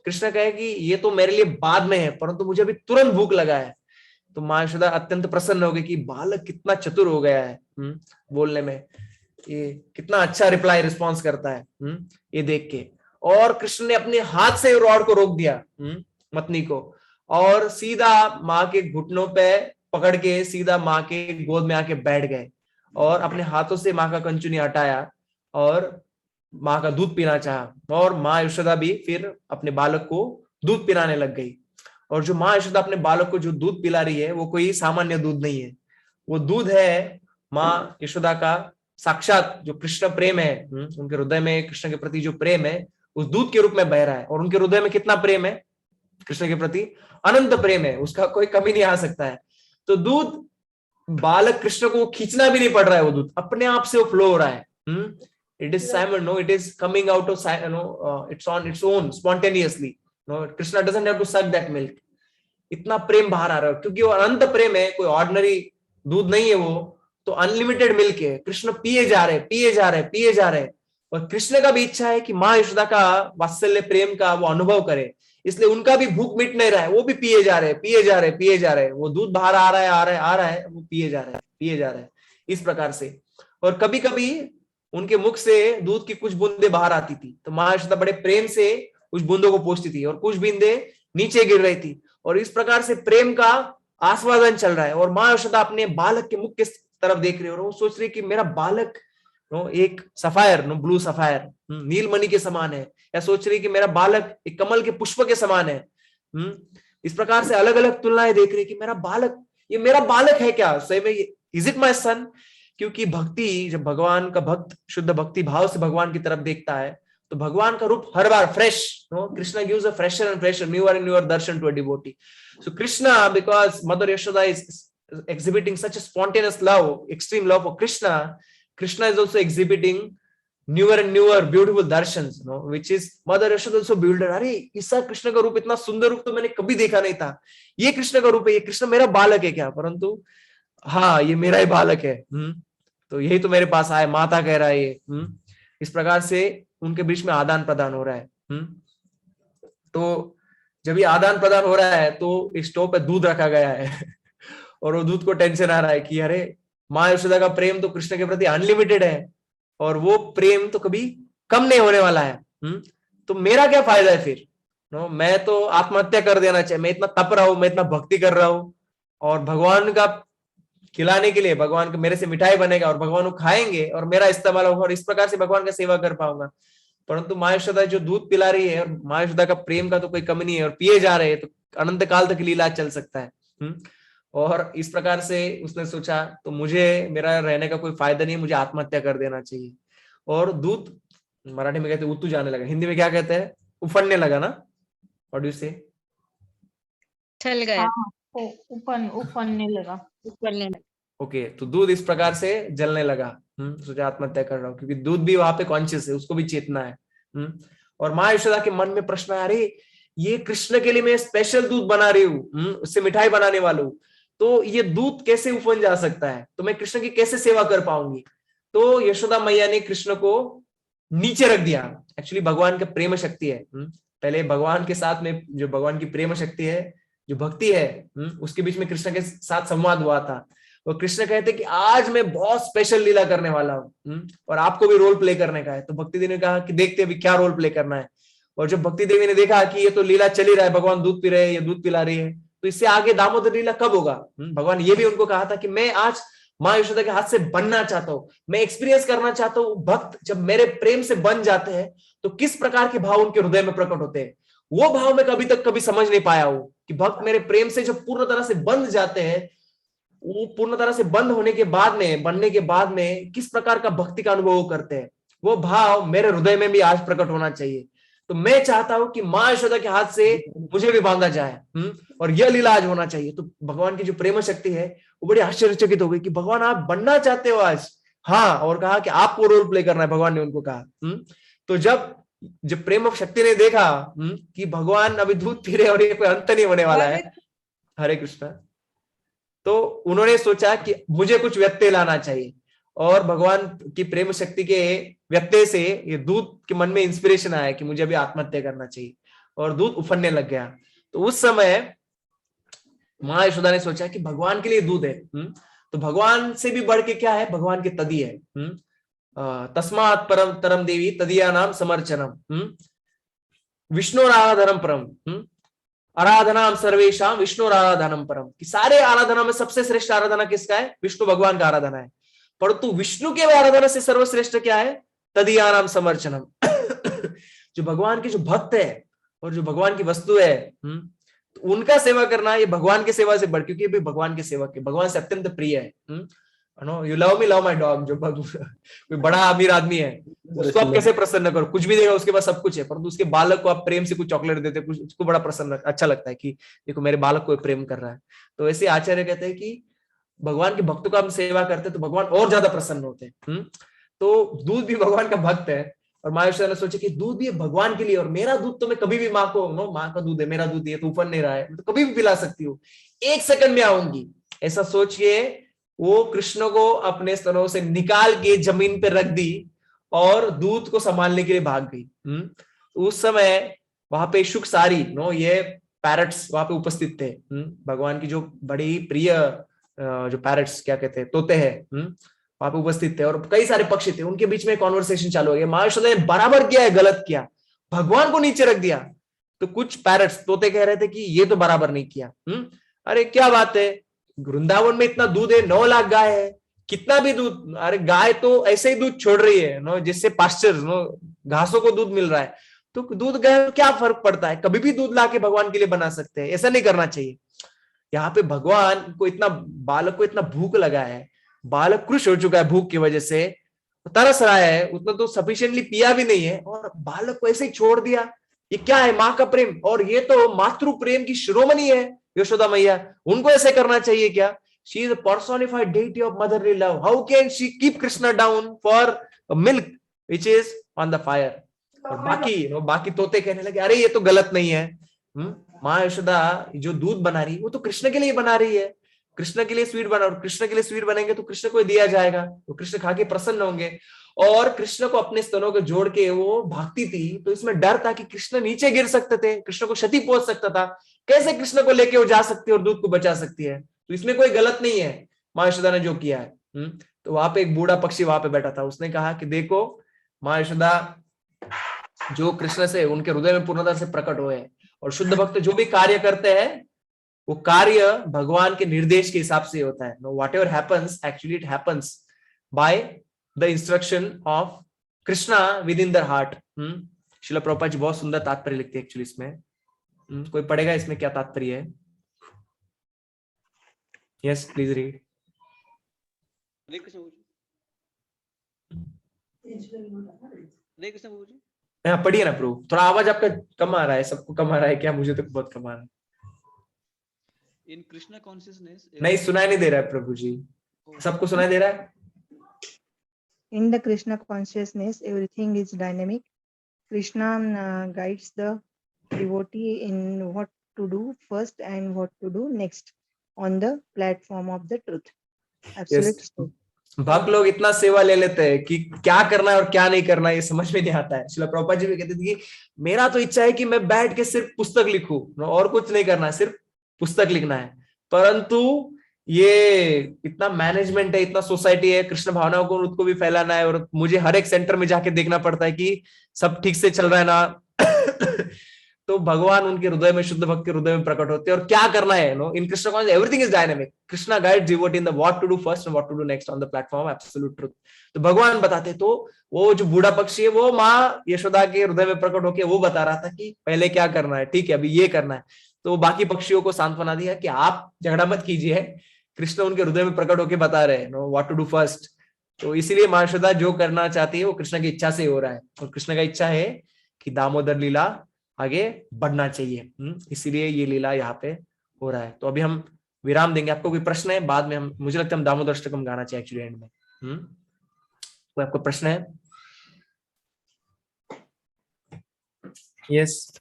कृष्ण कहे कि ये तो मेरे लिए बाद में है, परंतु मुझे अभी तुरंत भूख लगा है। तो माँ यशोदा अत्यंत प्रसन्न हो गई कि बालक कितना चतुर हो गया है बोलने में, ये कितना अच्छा रिप्लाई रिस्पॉन्स करता है ये देख के। और कृष्ण ने अपने हाथ से रॉड को रोक दिया मथनी को और सीधा माँ के घुटनों पे पकड़ के सीधा माँ के गोद में आके बैठ गए और अपने हाथों से माँ का कंचुनी हटाया और माँ का दूध पीना चाहा। और माँ यशोदा भी फिर अपने बालक को दूध पिलाने लग गई। और जो माँ यशोदा अपने बालक को जो दूध पिला रही है वो कोई सामान्य दूध नहीं है, वो दूध है माँ यशोदा का साक्षात जो कृष्ण प्रेम है, उनके हृदय में कृष्ण के प्रति जो प्रेम है उस दूध के रूप में बह रहा है। और उनके हृदय में कितना प्रेम है कृष्ण के प्रति, अनंत प्रेम है, उसका कोई कमी नहीं आ सकता है। तो दूध बालक कृष्ण को खींचना भी नहीं पड़ रहा है, वो दूध अपने आप से वो फ्लो हो रहा है। It is it is coming out of it's on its own spontaneously. Krishna doesn't have to suck that milk. इतना प्रेम बाहर आ रहा है क्योंकि वो अनंत प्रेम है, कोई ऑर्डिनरी दूध नहीं है, वो तो अनलिमिटेड मिल्क है। कृष्ण पिए जा रहे। और कृष्ण का भी इच्छा है कि माँ यशोदा का वात्सल्य प्रेम का वो अनुभव करे, इसलिए उनका भी भूख मिट नहीं रहा है, वो भी पिए जा रहे। वो दूध बाहर आ रहा है, वो पिए जा रहे हैं इस प्रकार से। और कभी कभी उनके मुख से दूध की कुछ बूंदे बाहर आती थी, तो माँ यशोदा बड़े प्रेम से उस बूंदों को पोंछती थी और कुछ बूंदे नीचे गिर रही थी, और इस प्रकार से प्रेम का आस्वादन चल रहा है। और माँ यशोदा अपने बालक के मुख के तरफ देख रही है और वो सोच रही कि मेरा बालक एक सफायर ब्लू सफायर नीलमणि के समान है, या सोच रही कि मेरा बालक एक कमल के पुष्प के समान है। इस प्रकार से अलग अलग तुलनाएं देख रही कि मेरा बालक, ये मेरा बालक है क्या, सही में इज इट माय सन? क्योंकि भक्ति, जब भगवान का भक्त शुद्ध भक्ति भाव से भगवान की तरफ देखता है तो भगवान का रूप हर बार fresh, Krishna gives a fresher and fresher newer and newer darshan to a devotee. So Krishna, because Mother Yashoda is exhibiting such a spontaneous love, extreme love for Krishna, Krishna is also exhibiting newer and newer beautiful darshans, which is Mother Yashoda also bewildered. अरे ईसा कृष्ण का रूप, इतना सुंदर रूप तो मैंने कभी देखा नहीं था, ये कृष्ण का रूप है, ये कृष्ण मेरा बालक है क्या? परंतु हाँ, ये मेरा ही बालक है, तो यही तो मेरे पास आए, माता कह रहा है ये। इस प्रकार से उनके बीच में आदान प्रदान हो रहा है। तो जब ये आदान प्रदान हो रहा है तो स्टोव पे दूध रखा गया है और वो दूध को टेंशन आ रहा है कि अरे माँ यशोदा का प्रेम तो कृष्ण के प्रति अनलिमिटेड है और वो प्रेम तो कभी कम नहीं होने वाला है। तो मेरा क्या फायदा है फिर? मैं तो आत्महत्या कर देना चाहिए, मैं इतना तप रहा हूं, मैं इतना भक्ति कर रहा हूं और भगवान का खिलाने के लिए भगवान का मेरे से मिठाई बनेगा और भगवान वो खाएंगे और मेरा इस्तेमाल होगा और इस प्रकार से भगवान का सेवा कर पाऊंगा। परंतु माँ यशोदा जो दूध पिला रही है, और माँ यशोदा का प्रेम का तो कोई कमी नहीं है और पिए जा रहे हैं, तो अनंत काल तक लीला चल सकता है। और इस प्रकार से उसने सोचा तो मुझे मेरा रहने का कोई फायदा नहीं है, मुझे आत्महत्या कर देना चाहिए। और दूध मराठी में कहते हैं उतू जाने लगा, हिंदी में क्या कहते हैं? उफनने लगा ना, व्हाट डू यू से? चल गया, उफनने लगा। ओके, तो दूध इस प्रकार से जलने लगा। सोचा आत्महत्या कर रहा हूं, क्योंकि दूध भी वहां पे कॉन्शियस है, उसको भी चेतना है। और माँ यशोदा के मन में प्रश्न आया, अरे ये कृष्ण के लिए मैं स्पेशल दूध बना रही हूँ, उससे मिठाई बनाने वाला हूँ, तो ये दूध कैसे उफन जा सकता है? तो मैं कृष्ण की कैसे सेवा कर पाऊंगी? तो यशोदा मैया ने कृष्ण को नीचे रख दिया। एक्चुअली भगवान का प्रेम शक्ति है, पहले भगवान के साथ में जो भगवान की प्रेम शक्ति है, जो भक्ति है, उसके बीच में कृष्ण के साथ संवाद हुआ था। और कृष्ण कहते कि आज मैं बहुत स्पेशल लीला करने वाला हूँ और आपको भी रोल प्ले करने का है। तो भक्ति देवी ने कहा कि देखते अभी क्या रोल प्ले करना है। और जब भक्ति देवी ने देखा कि ये तो लीला चल ही रहा है, भगवान दूध पी रहे हैं, ये दूध पिला रही है, तो इससे आगे दामोदर लीला कब होगा? भगवान ये भी उनको कहा था कि मैं आज माँ यशोदा के हाथ से बनना चाहता हूँ, मैं एक्सपीरियंस करना चाहता हूँ, भक्त जब मेरे प्रेम से बन जाते हैं तो किस प्रकार के भाव उनके हृदय में प्रकट होते हैं। वो भाव मैं कभी समझ नहीं पाया हूँ कि भक्त मेरे प्रेम से जब पूर्ण तरह से बंध जाते हैं, वो पूर्ण तरह से बंद होने के बाद में, बनने के बाद में किस प्रकार का भक्ति का अनुभव करते हैं। वो भाव मेरे हृदय में भी आज प्रकट होना चाहिए। तो मैं चाहता हूं कि माँ यशोदा के हाथ से मुझे भी बांधा जाए और यह लीला आज होना चाहिए। तो भगवान की जो प्रेम शक्ति है वो बड़ी आश्चर्यचकित हो गई कि भगवान आप बनना चाहते हो आज? हाँ, और कहा कि आपको रोल प्ले करना है, भगवान ने उनको कहा। तो जब प्रेम शक्ति ने देखा कि भगवान अभी दूध पी रहे और ये कोई अंत नहीं होने वाला है, हरे कृष्ण, तो उन्होंने सोचा कि मुझे कुछ व्यत्यय लाना चाहिए और भगवान की प्रेम शक्ति के व्यत्यय से ये दूध के मन में इंस्पिरेशन आया कि मुझे अभी आत्महत्या करना चाहिए और दूध उफनने लग गया। तो उस समय माँ यशोदा ने सोचा कि भगवान के लिए दूध है, तो भगवान से भी बढ़ के क्या है? भगवान के तदी है। तस्मात् परम तरम देवी तदिया नाम समर्चनम विष्णु आराधनम परम आराधना सर्वेशा विष्णु आराधनम परम, कि सारे आराधना में सबसे श्रेष्ठ आराधना किसका है? विष्णु भगवान का आराधना है। परंतु विष्णु के आराधना से सर्वश्रेष्ठ क्या है? तदिया नाम समर्चनम जो भगवान के जो भक्त है और जो भगवान की वस्तु है, तो उनका सेवा करना, ये भगवान की सेवा से बढ़, क्योंकि भी भगवान के सेवक है, भगवान से अत्यंत प्रिय है। You love me love my dog, जो कोई बड़ा अमीर आदमी है उसको आप कैसे प्रसन्न करो, कुछ भी देगा, उसके पास सब कुछ है, परंतु उसके बालक को आप प्रेम से कुछ चॉकलेट देते, कुछ उसको बड़ा प्रसन्न, अच्छा लगता है कि देखो मेरे बालक को प्रेम कर रहा है। तो ऐसे आचार्य कहते हैं कि भगवान के भक्तों का हम सेवा करते हैं तो भगवान और ज्यादा प्रसन्न होते हैं। तो दूध भी भगवान का भक्त है और माँ यशोदा ने सोचा कि दूध भी भगवान के लिए, और मेरा दूध तो मैं कभी भी माँ को, माँ का दूध है, मेरा दूध है, तो उफन नहीं रहा है, तो कभी भी पिला सकती हूँ, 1 सेकंड में आऊंगी। ऐसा सोच के वो कृष्ण को अपने स्तनों से निकाल के जमीन पे रख दी और दूध को संभालने के लिए भाग गई। उस समय वहां पे शुक सारी ये पैरट्स वहां पे उपस्थित थे, भगवान की जो बड़ी प्रिय जो पैरट्स क्या कहते हैं, तोते हैं, वहां पे उपस्थित थे और कई सारे पक्षी थे, उनके बीच में कॉन्वर्सेशन चालू हो गया। माँ यशोदा ने बराबर किया है, गलत किया, भगवान को नीचे रख दिया। तो कुछ पैरट्स तोते कह रहे थे कि ये तो बराबर नहीं किया। अरे क्या बात है, वृंदावन में इतना दूध है, 9 लाख गाय है, कितना भी दूध, अरे गाय तो ऐसे ही दूध छोड़ रही है नो, जिससे पास्चर नो, घासों को दूध मिल रहा है, तो दूध गाय क्या फर्क पड़ता है, कभी भी दूध लाके भगवान के लिए बना सकते हैं, ऐसा नहीं करना चाहिए। यहाँ पे भगवान को इतना, बालक को इतना भूख लगा है, बालक खुश हो चुका है भूख की वजह से, तरस रहा है, उतना तो सफिशिएंटली पिया भी नहीं है, और बालक को ऐसे ही छोड़ दिया। ये क्या है, माँ का प्रेम, और ये तो मातृ प्रेम की शिरोमणि है यशोदा मैया, उनको ऐसे करना चाहिए क्या? She is a personified deity of motherly love. How can she keep Krishna down for milk which is on the fire? और बाकी तोते कहने लगे अरे ये तो गलत नहीं है। माँ यशोदा जो दूध बना रही है वो तो कृष्ण के लिए बना रही है, कृष्ण के लिए स्वीट बना, और कृष्ण के लिए स्वीट बनेंगे तो कृष्ण को दिया जाएगा, तो कृष्ण खा के प्रसन्न होंगे। और कृष्ण को अपने स्तनों को जोड़ के वो भागती थी, तो इसमें डर था कि कृष्ण नीचे गिर सकते थे, कृष्ण को क्षति पहुंच सकता था, कैसे कृष्ण को लेके वो जा सकती है और दूध को बचा सकती है, तो इसमें कोई गलत नहीं है माँ यशोदा ने जो किया है। तो वहां पे एक बूढ़ा पक्षी वहां पे बैठा था, उसने कहा कि देखो माँ यशोदा जो कृष्ण से उनके हृदय में पूर्णतः से प्रकट हुए, और शुद्ध भक्त जो भी कार्य करते हैं वो कार्य भगवान के निर्देश के हिसाब से होता है। Whatever happens actually it happens by the instruction of Krishna within their heart. Srila Prabhupada ji बहुत सुंदर तात्पर्य लिखते हैं एक्चुअली इसमें। कोई पढ़ेगा इसमें क्या तात्पर्य है? Yes please read. Hare Krishna Prabhu ji. हाँ पढ़िए ना प्रभु, थोड़ा आवाज आपका कम आ रहा है, सबको कम आ रहा है क्या? मुझे तो बहुत कम आ रहा है। इन कृष्णा कॉन्शियसनेस नहीं सुनाई नहीं दे रहा है प्रभु जी, सबको सुनाई दे रहा है? In the Krishna consciousness, everything is dynamic. Krishna guides the devotee in what to do first and what to do next on the platform of the truth. Absolute truth. भक्त लोग इतना सेवा ले लेते हैं कि क्या करना है और क्या नहीं करना है ये समझ में नहीं आता है। श्रील प्रभुपाद जी भी कहते थे कि मेरा तो इच्छा है कि मैं बैठ के सिर्फ पुस्तक लिखूं और कुछ नहीं करना है, सिर्फ पुस्तक लिखना है, परंतु ये इतना मैनेजमेंट है, इतना सोसाइटी है, कृष्ण भावनाओं को उसको भी फैलाना है, और मुझे हर एक सेंटर में जाके देखना पड़ता है कि सब ठीक से चल रहा है ना। तो भगवान उनके हृदय में, शुद्ध भक्त के हृदय में प्रकट होते हैं और क्या करना है। No in Krishna consciousness everything is dynamic. Krishna guides devotee in the what to do first and what to do next on the platform absolute truth. तो भगवान बताते, तो वो जो बूढ़ा पक्षी है वो माँ यशोदा के हृदय में प्रकट होकर वो बता रहा था कि पहले क्या करना है, ठीक है अभी ये करना है। तो बाकी पक्षियों को सांत्वना दिया कि आप झगड़ा मत कीजिए, कृष्ण उनके हृदय में प्रकट होकर बता रहे हैं no what to do first. तो इसीलिए माँ यशोदा जो करना चाहती है वो कृष्ण की इच्छा से हो रहा है, और कृष्ण का इच्छा है कि दामोदर लीला आगे बढ़ना चाहिए, इसीलिए ये लीला यहाँ पे हो रहा है। तो अभी हम विराम देंगे। आपको कोई प्रश्न है? बाद में हम, मुझे लगता है हम दामोदर अष्टकम गाना चाहिए एक्चुअली एंड में। कोई आपको प्रश्न है? यस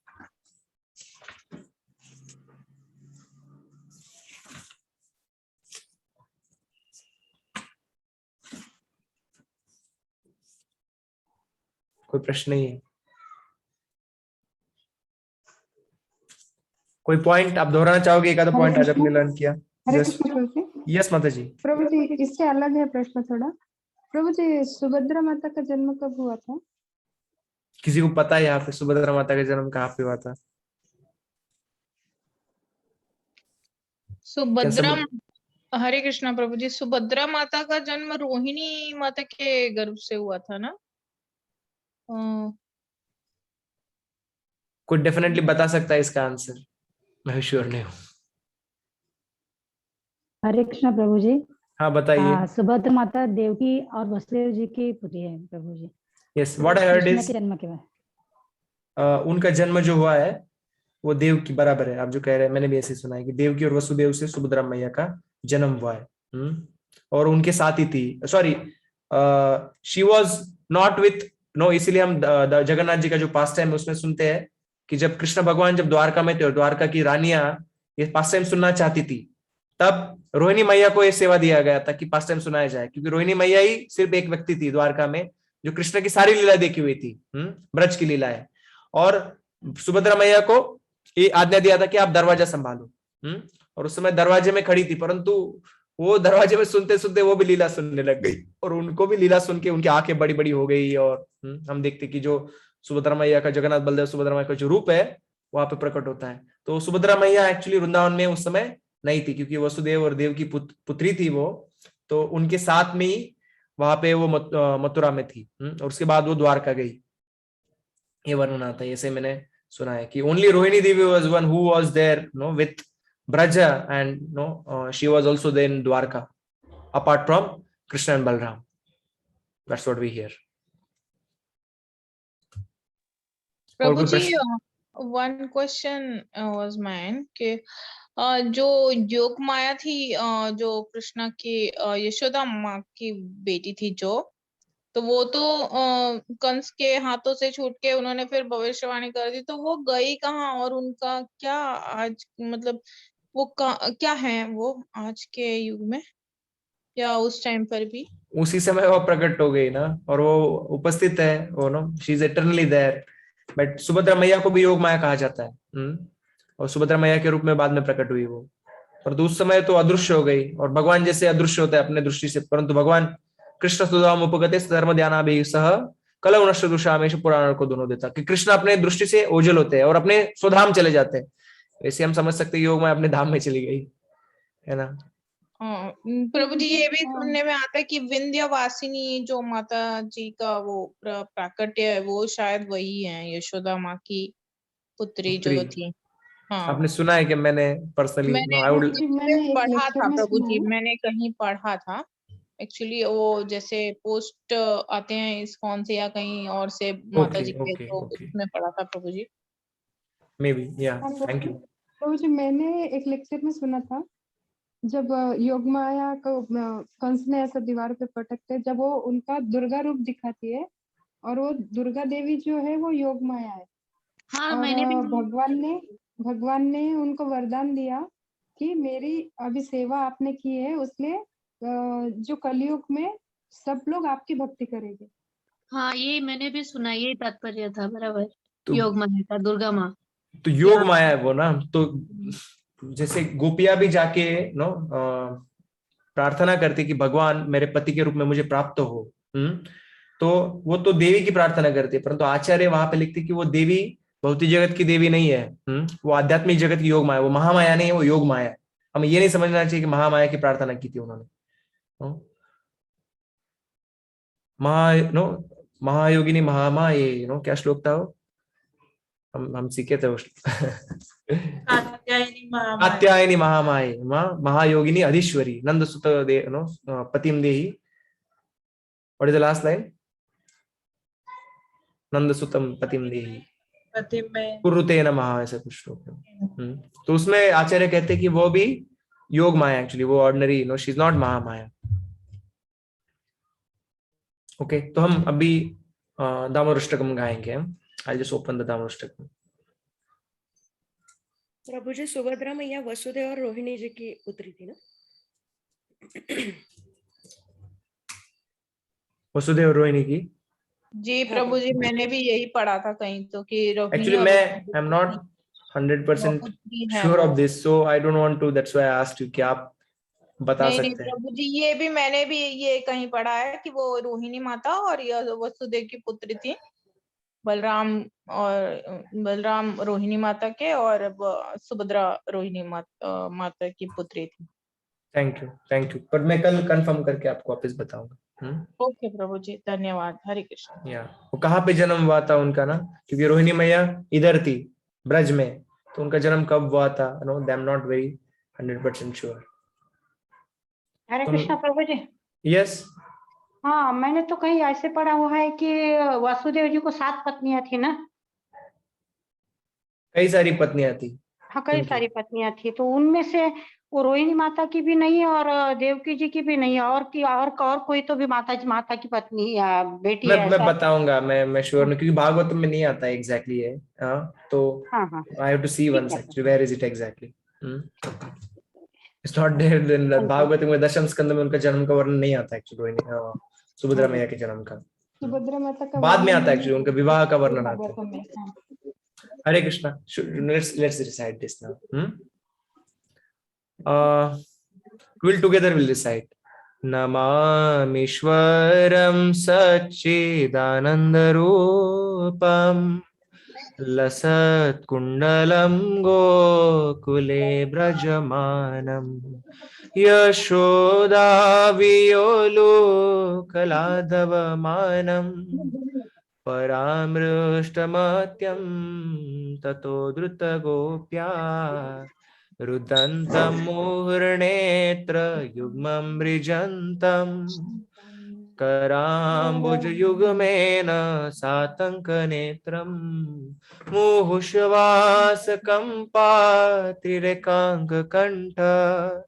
कोई प्रश्न नहीं है? कोई पॉइंट आप दोहराना चाहोगे? एक आधा पॉइंट आज आपने लर्न किया? हरे कृष्ण प्रभु जी। यस माता जी। प्रभु जी इससे अलग है प्रश्न थोड़ा। प्रभु जी सुभद्रा माता का जन्म कब हुआ था? किसी को पता है यहाँ पे सुभद्रा माता का जन्म कहाँ पे हुआ था? सुभद्रा, हरे कृष्णा प्रभु जी, सुभद्रा माता का जन्म रोहिणी माता के गर्भ से हुआ था ना? कोई डेफिनेटली बता सकता है इसका आंसर? मैं श्योर नहीं हूँ। हरे कृष्णा प्रभु जी। हाँ बताइए। सुभद्रा माता देवकी और वसुदेव जी की पुत्री है प्रभु जी। Yes what I heard is जन्म के बाद उनका जन्म जो हुआ है वो देव की बराबर है। आप जो कह रहे हैं मैंने भी ऐसे सुना है कि देवकी और वसुदेव से सुभद्रा मैया का जन्म हुआ है। और उनके साथ ही थी, sorry she was not with no, इसीलिए हम जगन्नाथ जी का जो पास्ट टाइम है उसमें सुनते हैं कि जब कृष्ण भगवान जब द्वारका में थे और द्वारका की रानियां ये पास्ट टाइम सुनना चाहती थी, तब रोहिणी मैया को ये सेवा दिया गया था कि पास्ट टाइम सुनाया जाए, क्योंकि रोहिणी मैया ही सिर्फ एक व्यक्ति थी द्वारका में जो कृष्ण की सारी लीला देखी हुई थी, ब्रज की लीला है। और सुभद्रा मैया को ये आज्ञा दिया था कि आप दरवाजा संभालो, और उस समय दरवाजे में खड़ी थी, परंतु वो दरवाजे में सुनते सुनते वो भी लीला सुनने लग गई, और उनको भी लीला सुन के उनकी आंखें बड़ी बड़ी हो गई। और हम देखते कि जो सुभद्रा मैया का, जगन्नाथ बलदेव सुभद्रा मैया का जो रूप है वहां पे प्रकट होता है। तो सुभद्रा मैया एक्चुअली वृंदावन में उस समय नहीं थी, क्योंकि वसुदेव और देव की पुत्री थी वो, तो उनके साथ में ही वहां पे वो मथुरा में थी। और उसके बाद वो द्वारका गई, ये वर्णन आता है। ऐसे मैंने सुना है कि only Rohini Devi was one who was there no with Braja, and she was also there in Dwarka, apart from Krishna and Balram. That's what we hear. प्रभु जी, one question was mine कि जो योग माया थी, जो कृष्णा की यशोदा माँ की बेटी थी जो, तो वो तो कंस के हाथों से छूट के उन्होंने फिर भविष्यवाणी कर दी, तो वो गई कहाँ और उनका क्या आज, मतलब वो क्या है वो आज के युग में या उस टाइम पर भी? उसी समय वो प्रकट हो गई ना, और वो उपस्थित है, वो no she is eternally there. But Subhadra मैया को भी योग माया कहा जाता है, और सुभद्रा मैया के रूप में बाद में प्रकट हुई वो, पर उस समय तो अदृश्य हो गई। और भगवान जैसे अदृश्य होता है अपने दृष्टि से, परंतु भगवान कृष्ण सुधाम उपगते धर्म ध्याना भी सह कलव नष्ट दुषामेश पुराण को दोनों देता, कि कृष्ण अपने दृष्टि से ओझल होते हैं और अपने स्वधाम चले जाते हैं। वैसे हम समझ सकते हैं योग माया अपने धाम में चली गई, है ना। प्रभु जी, ये भी सुनने में आता है कि विंध्यवासिनी जो माता जी का वो प्राकट्य है, वो शायद वही है, यशोदा माँ की पुत्री जो थी। हाँ, आपने सुना है कि मैंने पर्सनली मैंने पढ़ा था प्रभु जी, मैंने कहीं पढ़ा था एक्चुअली। वो जैसे पोस्ट आते हैं इस्कॉन से या कहीं और से माता जी के, तो उसमें पढ़ा था प्रभु जी। मे बी, या थैंक यू प्रभु जी, मैंने एक लेक्चर में सुना था, जब योग माया को कंस ने ऐसा दीवार पे पटकते, जब वो उनका दुर्गा रूप दिखाती है, और वो दुर्गा देवी जो है वो योग माया है। हाँ, और मैंने भी भगवान ने उनको वरदान दिया कि मेरी अभी सेवा आपने की है, उसमें जो कलयुग में सब लोग आपकी भक्ति करेंगे। हाँ, ये मैंने भी सुना, ये तात्पर्य था बराबर। योग माया का, दुर्गा माँ तो योग माया है वो ना। तो जैसे गोपियां भी जाके प्रार्थना करती कि भगवान मेरे पति के रूप में मुझे प्राप्त हो, तो वो तो देवी की प्रार्थना करती है, परंतु आचार्य वहां पे लिखते कि वो देवी भौतिक जगत की देवी नहीं है, वो आध्यात्मिक जगत की योग माया, वो महामाया नहीं है, वो योग माया है। हमें ये नहीं समझना चाहिए कि महामाया की प्रार्थना की थी उन्होंने। महायोगिनी महामाये, क्या श्लोक था वो, हम सीखे थे वो कात्यायनी महामाये महायोगिनी अधीश्वरी नंद सुत पतिम देहि। What is the last line? नंद सुतम पतिम देहि कुरुते नमः, ऐसा कुछ श्लोक है। तो उसमें आचार्य कहते हैं कि वो भी योग माया, एक्चुअली वो ordinary, she is not Mahamaya. Okay, तो हम अभी दामोदराष्टकम गाएंगे। I just open the Damodarashtakam. Prabhu ji, Subhadra Maiya Vasudev और रोहिणी जी की पुत्री थी ना? वसुदेव और रोहिणी की? जी प्रभु जी, मैंने भी यही पढ़ा था कहीं तो कि एक्चुअली मैं I am not 100% sure of this, so I don't want to, that's why I asked you कि आप बता सकते हैं। प्रभु जी, ये भी मैंने भी ये कहीं पढ़ा है कि वो रोहिणी माता और वसुदेव की पुत्री थी, बलराम रोहिणी माता के और सुभद्रा रोहिणी माता की पुत्री थी। थैंक यू, पर मैं कल कंफर्म करके आपको वापस बताऊंगा। ओके प्रभु जी, धन्यवाद। हरे कृष्ण। या वो कहाँ पे जन्म हुआ था उनका ना, क्योंकि रोहिणी मैया इधर थी ब्रज में, तो उनका जन्म कब हुआ था, no I am not very 100% sure. Hare Krishna प्रभु जी। यस, हाँ, मैंने तो कहीं ऐसे पढ़ा हुआ है कि वासुदेव जी को 7 पत्नियां थी ना? कई सारी पत्नियां थी। हाँ, कई सारी पत्नियां थी, तो उनमें से वो रोहिणी माता की भी नहीं है और देवकी जी की भी नहीं है, और कोई तो भी माता की पत्नी या बेटी है। मैं बताऊंगा, मैं श्योर नहीं, क्योंकि भागवत में नहीं आता एग्जैक्टली है। तो I have to see once actually where is it exactly. It's not there in Bhagavat में, दशम स्कंद में उनका जन्म का वर्णन नहीं आता एक्चुअली, रोहिणी सुभद्रा मैया के जन्म का। सुभद्रा माता का बाद में आता है एक्चुअली, उनके विवाह का वर्णन आता है। Hare Krishna, let's recite this now. together we'll recite. Namamishwaram Satchidanandarupam Lasat Kundalam Gokule Brajamanam Yashoda Viyolu Kaladavamanam Paramruštamatyam Tato Druta Gopya Rudantam Muhurnetra Yugmam Brijantam Karambuj Yugmena Satanka Netram Muhushvasakam Patrirekanka Kanta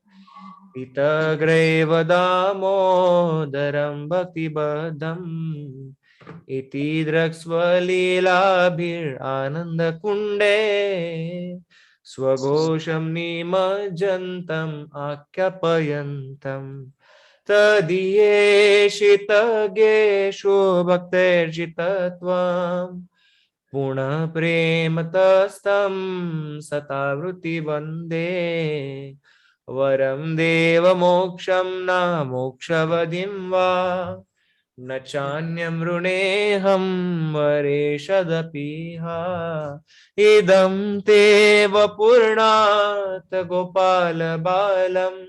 Itagreva Damodaram Bhaktibadam Iti Draksvalilabhir Ananda Kunde Swagosham Nimajantam Akyapayantam Tadiyeshitageshu Bhakterjitatvam Puna Prematastam Satavruti Vande Varam Deva Moksham Na Mokshavadim Va Nachanyam Runeham Vareshadapiha Idam Te Vapurnat Gopala Balam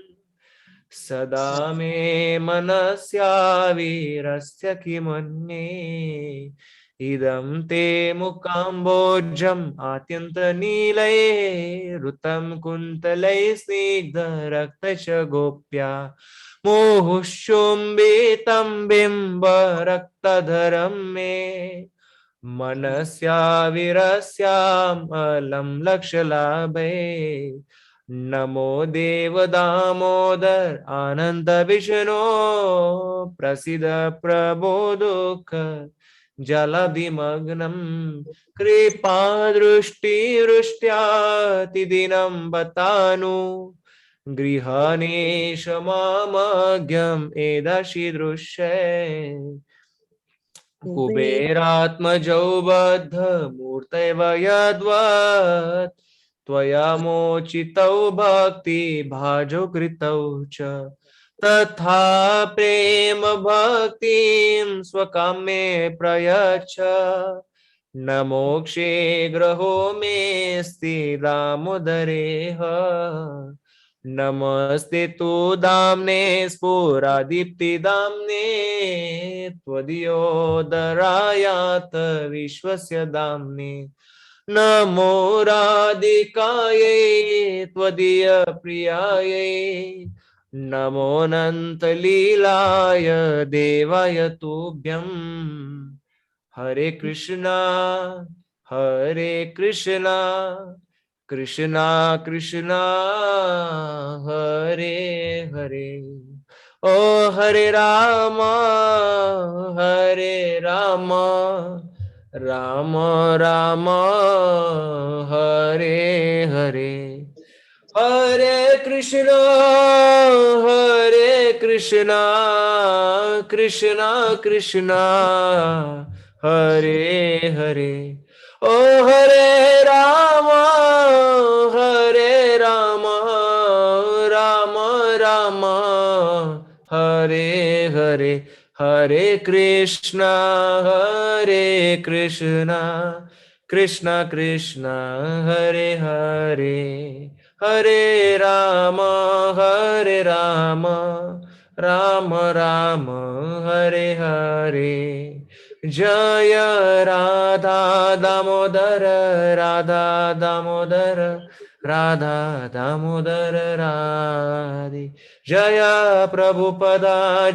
Sada Me Manasya Virasya Kimanye Idam Te Mukambojam Atyanta Nilay Rutam Kuntalay Snigdha Raktacha Gopya Mohushumbitam Bimba Raktadharam Me Manasya Virasyam Alam Lakshalabhe Namo Deva Damodar Ananda Vishnu Prasida Prabodukha Jalabhimagnam Kripa Drushti Rushtya Dinam Batanu Grihane Shamamagyam Edashi Drushe Kuberatmajau Baddha Murtaiva Yadvat Tvaya Mochitau Bhakti Bhajo Kritau Cha Tatha Prema Bhaktim Swakame Prayacha Namokshe Graho Mesti Damodareha Namaste tu damne Spuradipti damne Tvadiyo darayat Vishwasya damne Namo Radhikaye Tvadiya Priyaye Namo Nantalilaaya Devaya Tubhyam Hare Krishna Hare Krishna Krishna Krishna Hare Hare Oh Hare Rama Hare Rama Rama Rama Hare Hare Hare Krishna Krishna Krishna Hare Hare Oh Hare Rama Rama Rama Hare Hare Hare Krishna Krishna Krishna Hare Hare Hare Rama Rama Rama Hare Hare Jaya Radha Damodara Radha Damodara Radha Damodara Radhi Jaya Prabhupada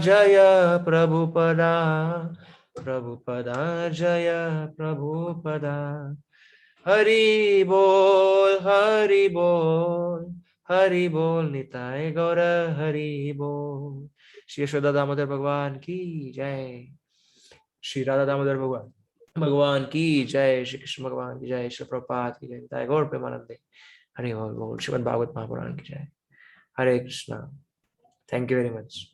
Prabhupada Jaya Prabhupada Hari Bol Hari Bol Hari Bol Nitai Gaura Hari Bol Shri Yashoda Damodar Bhagwan ki Jai Shri Radha Damodar Bhagwan ki Jai Shri Krishna Bhagwan ki Jai Shri Prabhupada ki Jai Nitai Gaur Premanande Hari Bol Bol Srimad Bhagavad Mahapuran ki Jai Hare Krishna. Thank you very much.